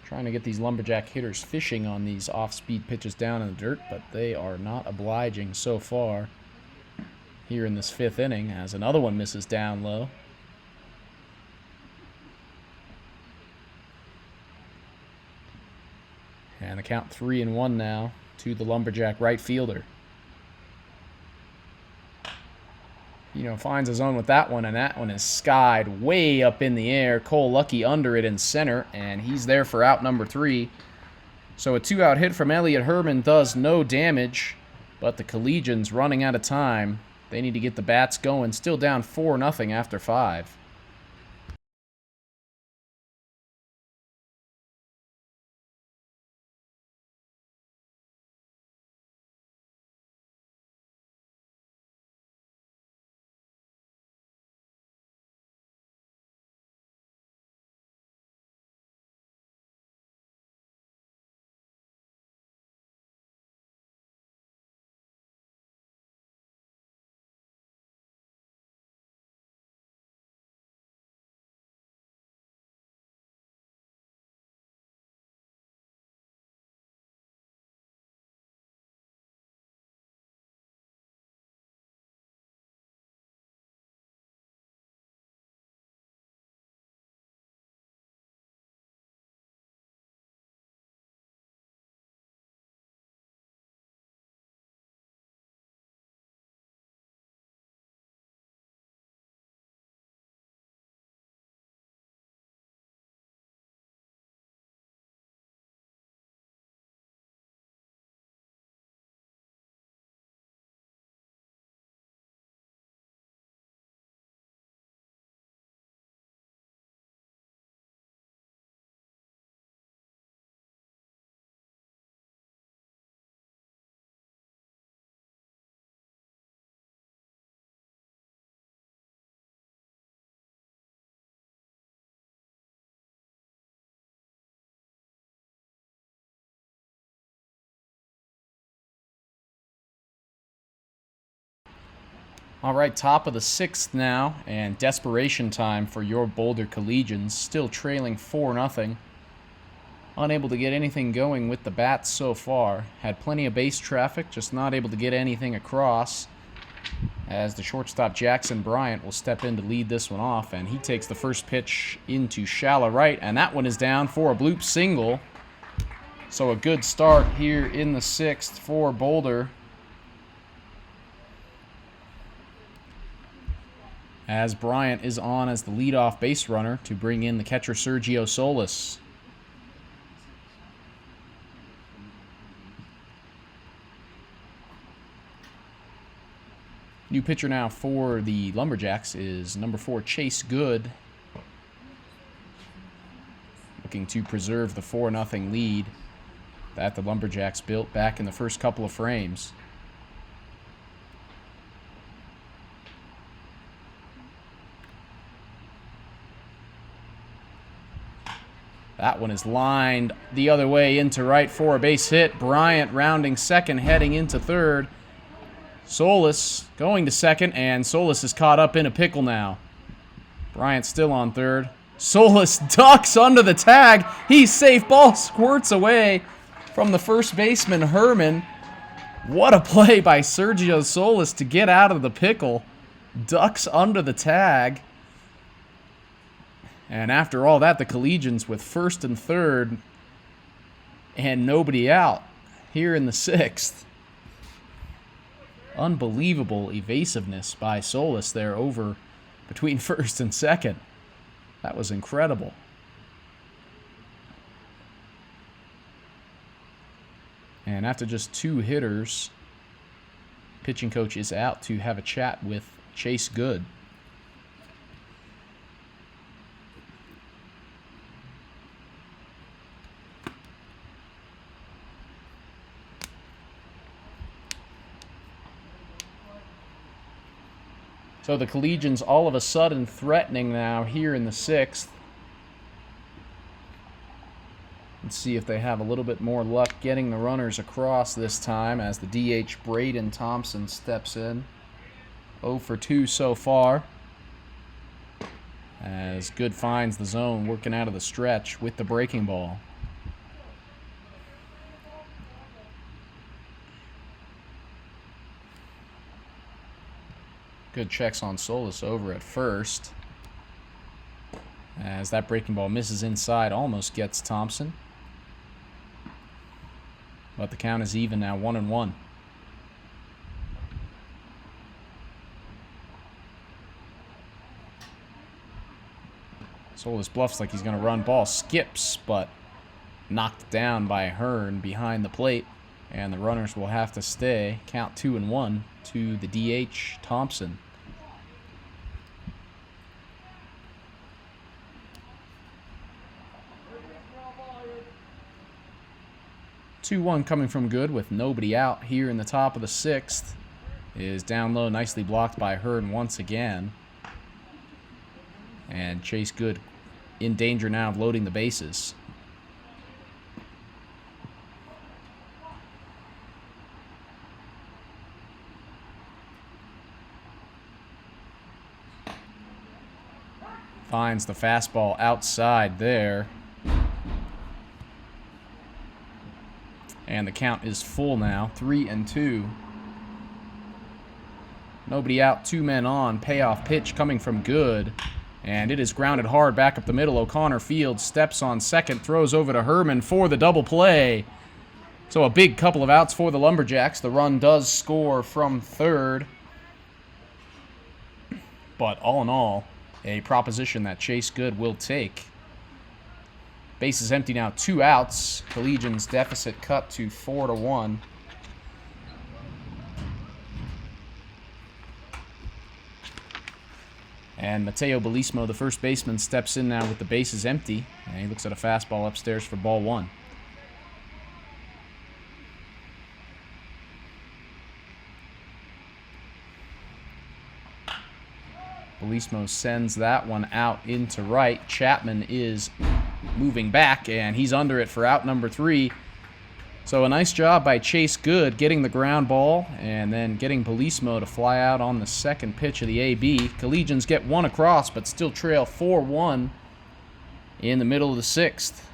Trying to get these Lumberjack hitters fishing on these off-speed pitches down in the dirt, but they are not obliging so far here in this 5th inning as another one misses down low. And the count 3-1 now to the Lumberjack right fielder. Finds his own with that one, and that one is skied way up in the air. Cole Lucky under it in center, and he's there for out number 3. So a 2-out hit from Elliot Herman does no damage, but the Collegians running out of time. They need to get the bats going. Still down 4-0 after 5. All right, top of the 6th now, and desperation time for your Boulder Collegians, still trailing 4-0. Unable to get anything going with the bats so far. Had plenty of base traffic, just not able to get anything across. As the shortstop Jackson Bryant will step in to lead this one off, and he takes the first pitch into shallow right, and that one is down for a bloop single. So a good start here in the 6th for Boulder, as Bryant is on as the leadoff base runner to bring in the catcher Sergio Solis. New pitcher now for the Lumberjacks is number 4, Chase Good. Looking to preserve the 4-0 lead that the Lumberjacks built back in the first couple of frames. That one is lined the other way into right for a base hit. Bryant rounding second, heading into third. Solis going to second, and Solis is caught up in a pickle now. Bryant still on third. Solis ducks under the tag. He's safe. Ball squirts away from the first baseman, Herman. What a play by Sergio Solis to get out of the pickle. Ducks under the tag. And after all that, the Collegians with first and third and nobody out here in the 6th. Unbelievable evasiveness by Solis there over between first and second. That was incredible. And after just 2 hitters, pitching coach is out to have a chat with Chase Good. So the Collegians all of a sudden threatening now here in the 6th. Let's see if they have a little bit more luck getting the runners across this time as the DH Braden Thompson steps in. 0 for 2 so far. As Good finds the zone, working out of the stretch with the breaking ball. Good checks on Solis over at first. As that breaking ball misses inside, almost gets Thompson. But the count is even now, 1-1. Solis bluffs like he's going to run. Ball skips, but knocked down by Hearn behind the plate. And the runners will have to stay. Count 2-1 to the DH Thompson. Two-1 coming from Good with nobody out here in the top of the 6th. Is down low, nicely blocked by Hearn once again. And Chase Good in danger now of loading the bases. Finds the fastball outside there. And the count is full now, 3-2. Nobody out, 2 men on. Payoff pitch coming from Good. And it is grounded hard back up the middle. O'Connor Fields steps on second, throws over to Herman for the double play. So a big couple of outs for the Lumberjacks. The run does score from third. But all in all, a proposition that Chase Good will take. Base is empty now, 2 outs. Collegians deficit cut to 4-1. And Mateo Belismo, the first baseman, steps in now with the bases empty. And he looks at a fastball upstairs for ball 1. Belismo sends that one out into right. Chapman is moving back, and he's under it for out number 3. So a nice job by Chase Good getting the ground ball and then getting Bellissimo to fly out on the second pitch of the AB. Collegians get one across but still trail 4-1 in the middle of the sixth.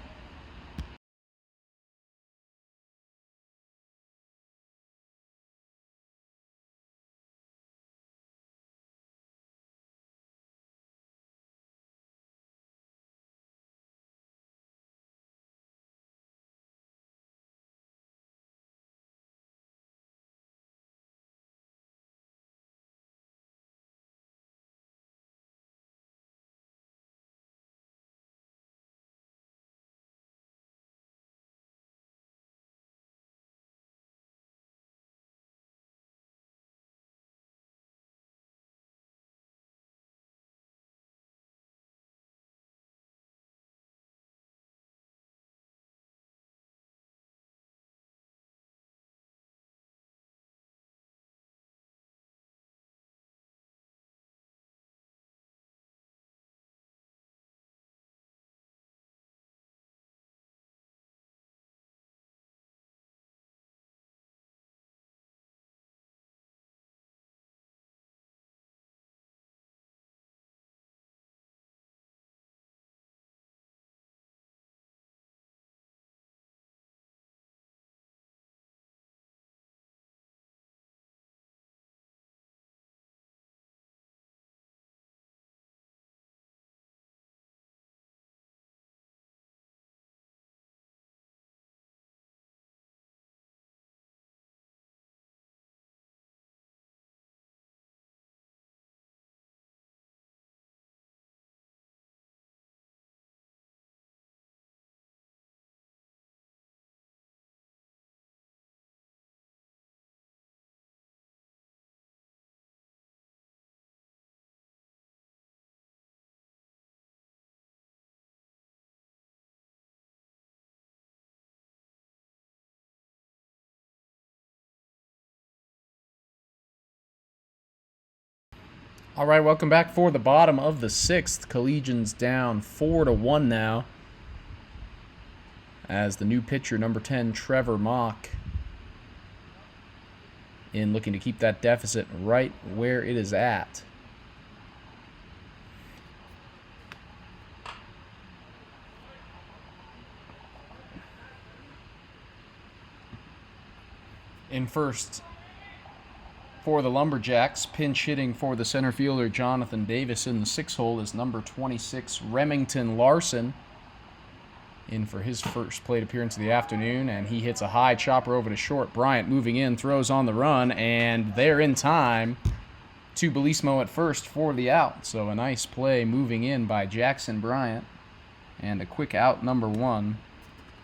All right, welcome back for the bottom of the sixth. Collegians down 4-1 now, as the new pitcher, number 10, Trevor Mock, in looking to keep that deficit right where it is at. In first for the Lumberjacks, pinch hitting for the center fielder Jonathan Davis in the 6-hole is number 26, Remington Larson, in for his first plate appearance of the afternoon, and he hits a high chopper over to short. Bryant moving in, throws on the run, and they're in time to Bellissimo at first for the out. So a nice play moving in by Jackson Bryant, and a quick out, number 1,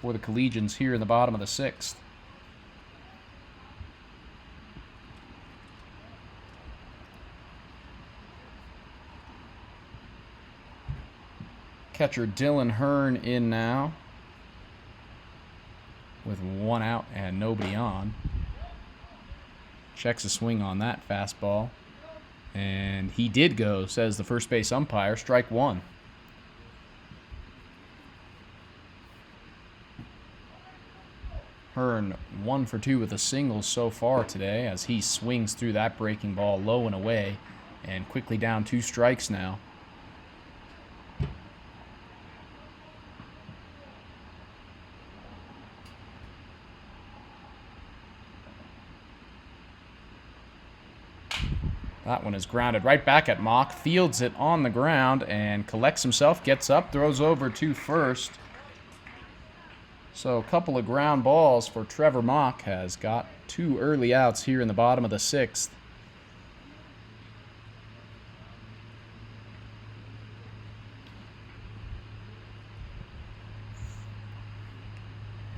for the Collegians here in the bottom of the sixth. Catcher Dylan Hearn in now, with 1 out and nobody on. Checks a swing on that fastball, and he did go, says the first base umpire. Strike 1. Hearn 1 for 2 with a single so far today, as he swings through that breaking ball low and away, and quickly down 2 strikes now. That one is grounded right back at Mock, fields it on the ground and collects himself, gets up, throws over to first. So a couple of ground balls for Trevor Mock, has got 2 early outs here in the bottom of the sixth.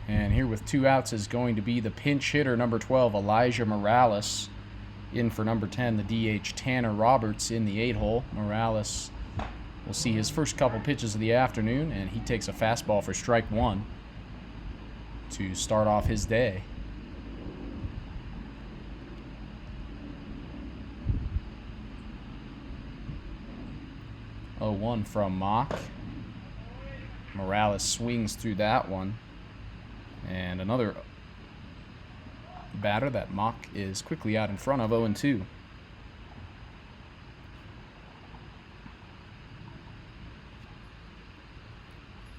And here with 2 outs is going to be the pinch hitter, number 12, Elijah Morales. In for number 10, the DH Tanner Roberts in the 8-hole. Morales will see his first couple pitches of the afternoon, and he takes a fastball for strike 1 to start off his day. 0-1 from Mock. Morales swings through that one. And another batter that Mock is quickly out in front of 0-2.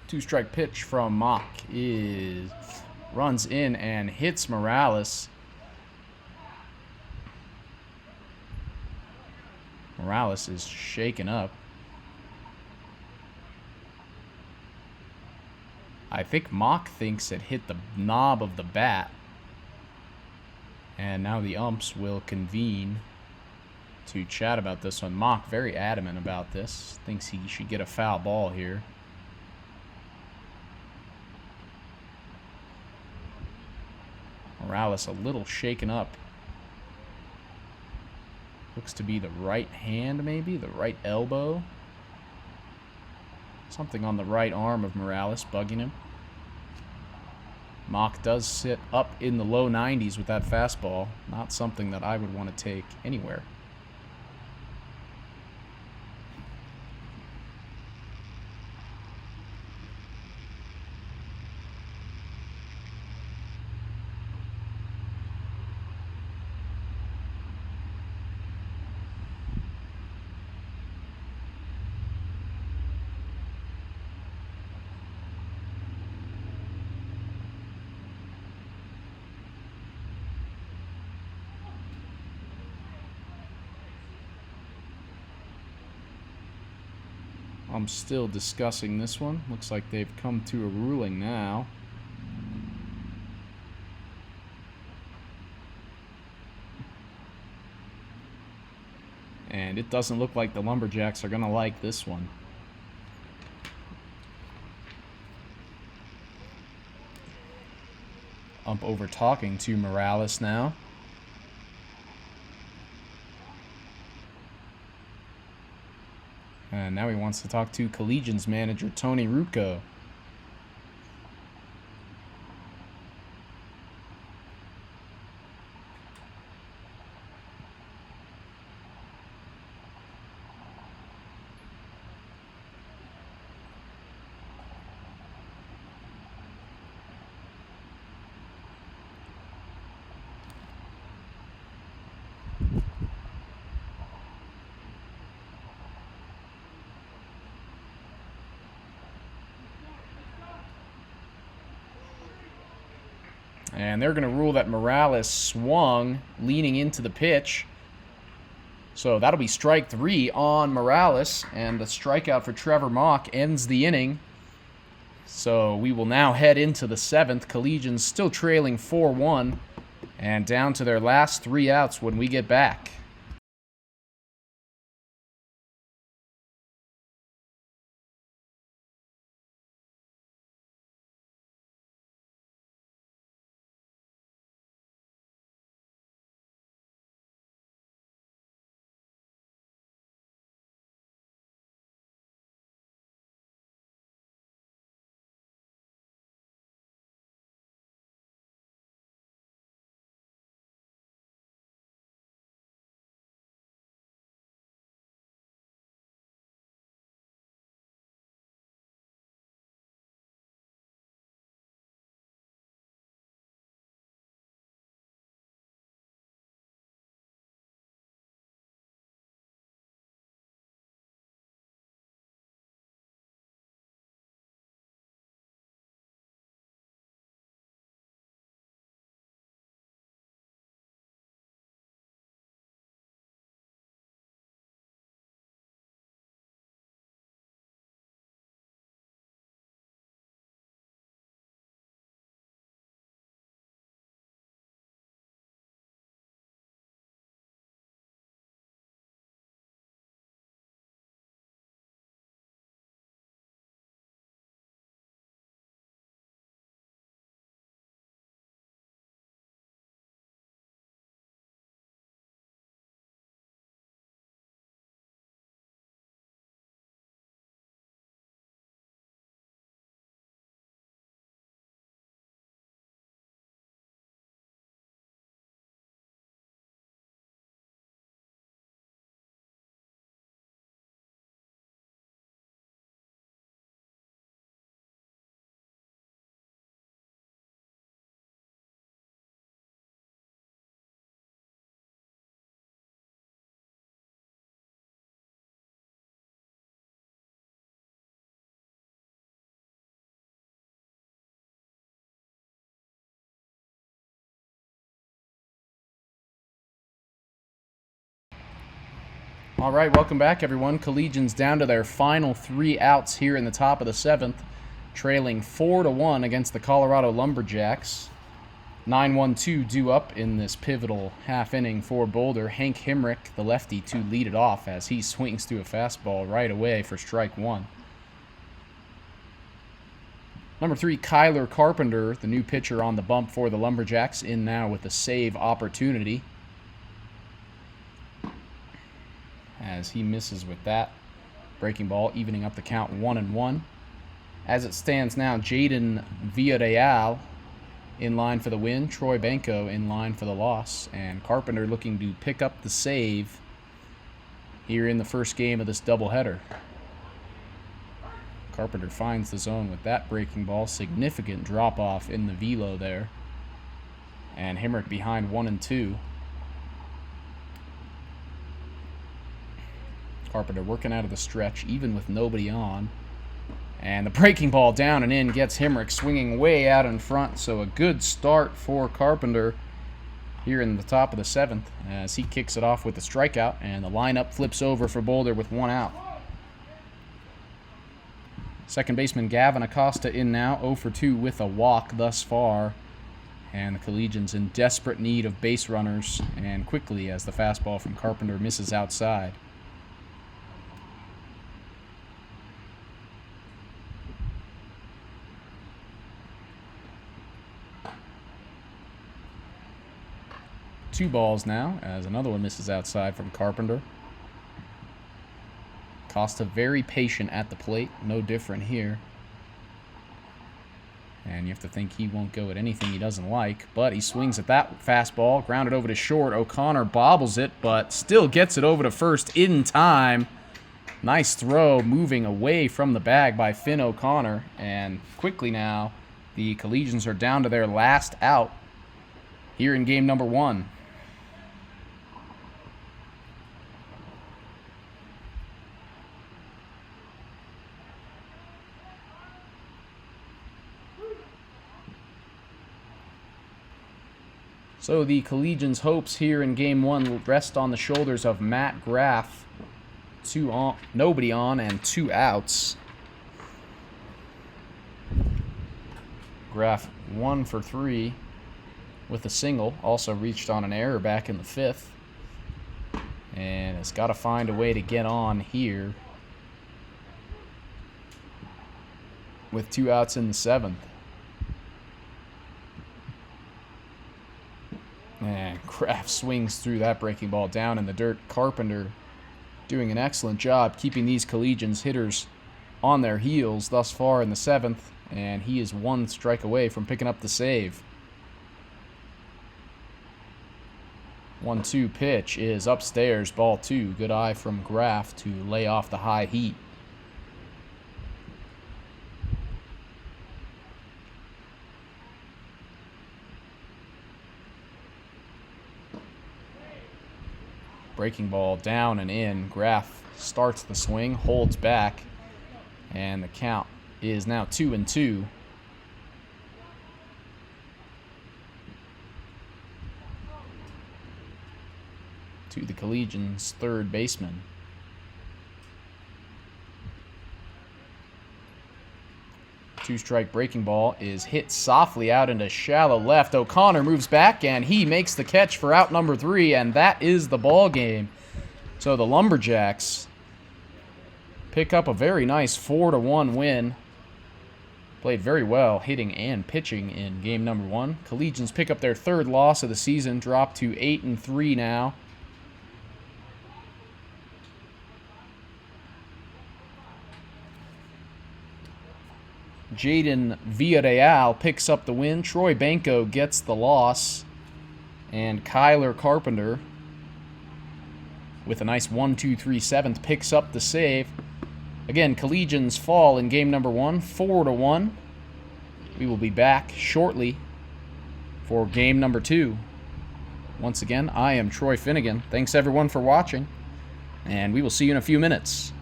Two-strike pitch from Mock is runs in and hits Morales. Morales is shaken up. I think Mock thinks it hit the knob of the bat. And now the umps will convene to chat about this one. Mock very adamant about this. Thinks he should get a foul ball here. Morales a little shaken up. Looks to be the right hand, maybe? The right elbow? Something on the right arm of Morales bugging him. Mock does sit up in the low 90s with that fastball. Not something that I would want to take anywhere. I'm still discussing this one. Looks like they've come to a ruling now. And it doesn't look like the Lumberjacks are going to like this one. Ump over talking to Morales now. And now he wants to talk to Collegians manager Tony Rucco. And they're going to rule that Morales swung leaning into the pitch. So that'll be strike 3 on Morales. And the strikeout for Trevor Mock ends the inning. So we will now head into the 7th. Collegians still trailing 4-1. And down to their last 3 outs when we get back. All right, welcome back, everyone. Collegians down to their final 3 outs here in the top of the 7th, trailing 4-1 against the Colorado Lumberjacks. 9-1-2 due up in this pivotal half inning for Boulder. Hank Himrick, the lefty, to lead it off as he swings to a fastball right away for strike 1. Number 3, Kyler Carpenter, the new pitcher on the bump for the Lumberjacks, in now with a save opportunity, as he misses with that breaking ball, evening up the count 1-1. As it stands now, Jaden Villarreal in line for the win, Troy Banco in line for the loss, and Carpenter looking to pick up the save here in the first game of this doubleheader. Carpenter finds the zone with that breaking ball, significant drop off in the velo there, and Himrick behind 1-2. Carpenter working out of the stretch, even with nobody on. And the breaking ball down and in gets Himrick swinging way out in front. So a good start for Carpenter here in the top of the 7th as he kicks it off with a strikeout. And the lineup flips over for Boulder with 1 out. Second baseman Gavin Acosta in now, 0 for 2 with a walk thus far. And the Collegians in desperate need of base runners, and quickly as the fastball from Carpenter misses outside. Two balls now, as another one misses outside from Carpenter. Costa very patient at the plate, no different here. And you have to think he won't go at anything he doesn't like, but he swings at that fastball, grounded over to short. O'Connor bobbles it, but still gets it over to first in time. Nice throw, moving away from the bag by Finn O'Connor. And quickly now, the Collegians are down to their last out here in game number 1. So the Collegians' hopes here in Game 1 rest on the shoulders of Matt Graff. Nobody on and 2 outs. Graff 1 for 3 with a single. Also reached on an error back in the 5th. And has got to find a way to get on here with 2 outs in the 7th. And Kraft swings through that breaking ball down in the dirt. Carpenter doing an excellent job keeping these Collegians hitters on their heels thus far in the 7th, and he is 1 strike away from picking up the save. 1-2 pitch is upstairs, ball 2. Good eye from Graff to lay off the high heat. Breaking ball down and in. Graff starts the swing, holds back, and the count is now 2-2. To the Collegians' third baseman. Two-strike breaking ball is hit softly out into shallow left. O'Connor moves back, and he makes the catch for out number 3, and that is the ball game. So the Lumberjacks pick up a very nice 4-1 win. Played very well hitting and pitching in game number 1. Collegians pick up their 3rd loss of the season, drop to 8-3 now. Jaden Villarreal picks up the win. Troy Banco gets the loss. And Kyler Carpenter, with a nice 1-2-3 7th, picks up the save. Again, Collegians fall in game number 1, 4-1. We will be back shortly for game number 2. Once again, I am Troy Finnegan. Thanks everyone for watching, and we will see you in a few minutes.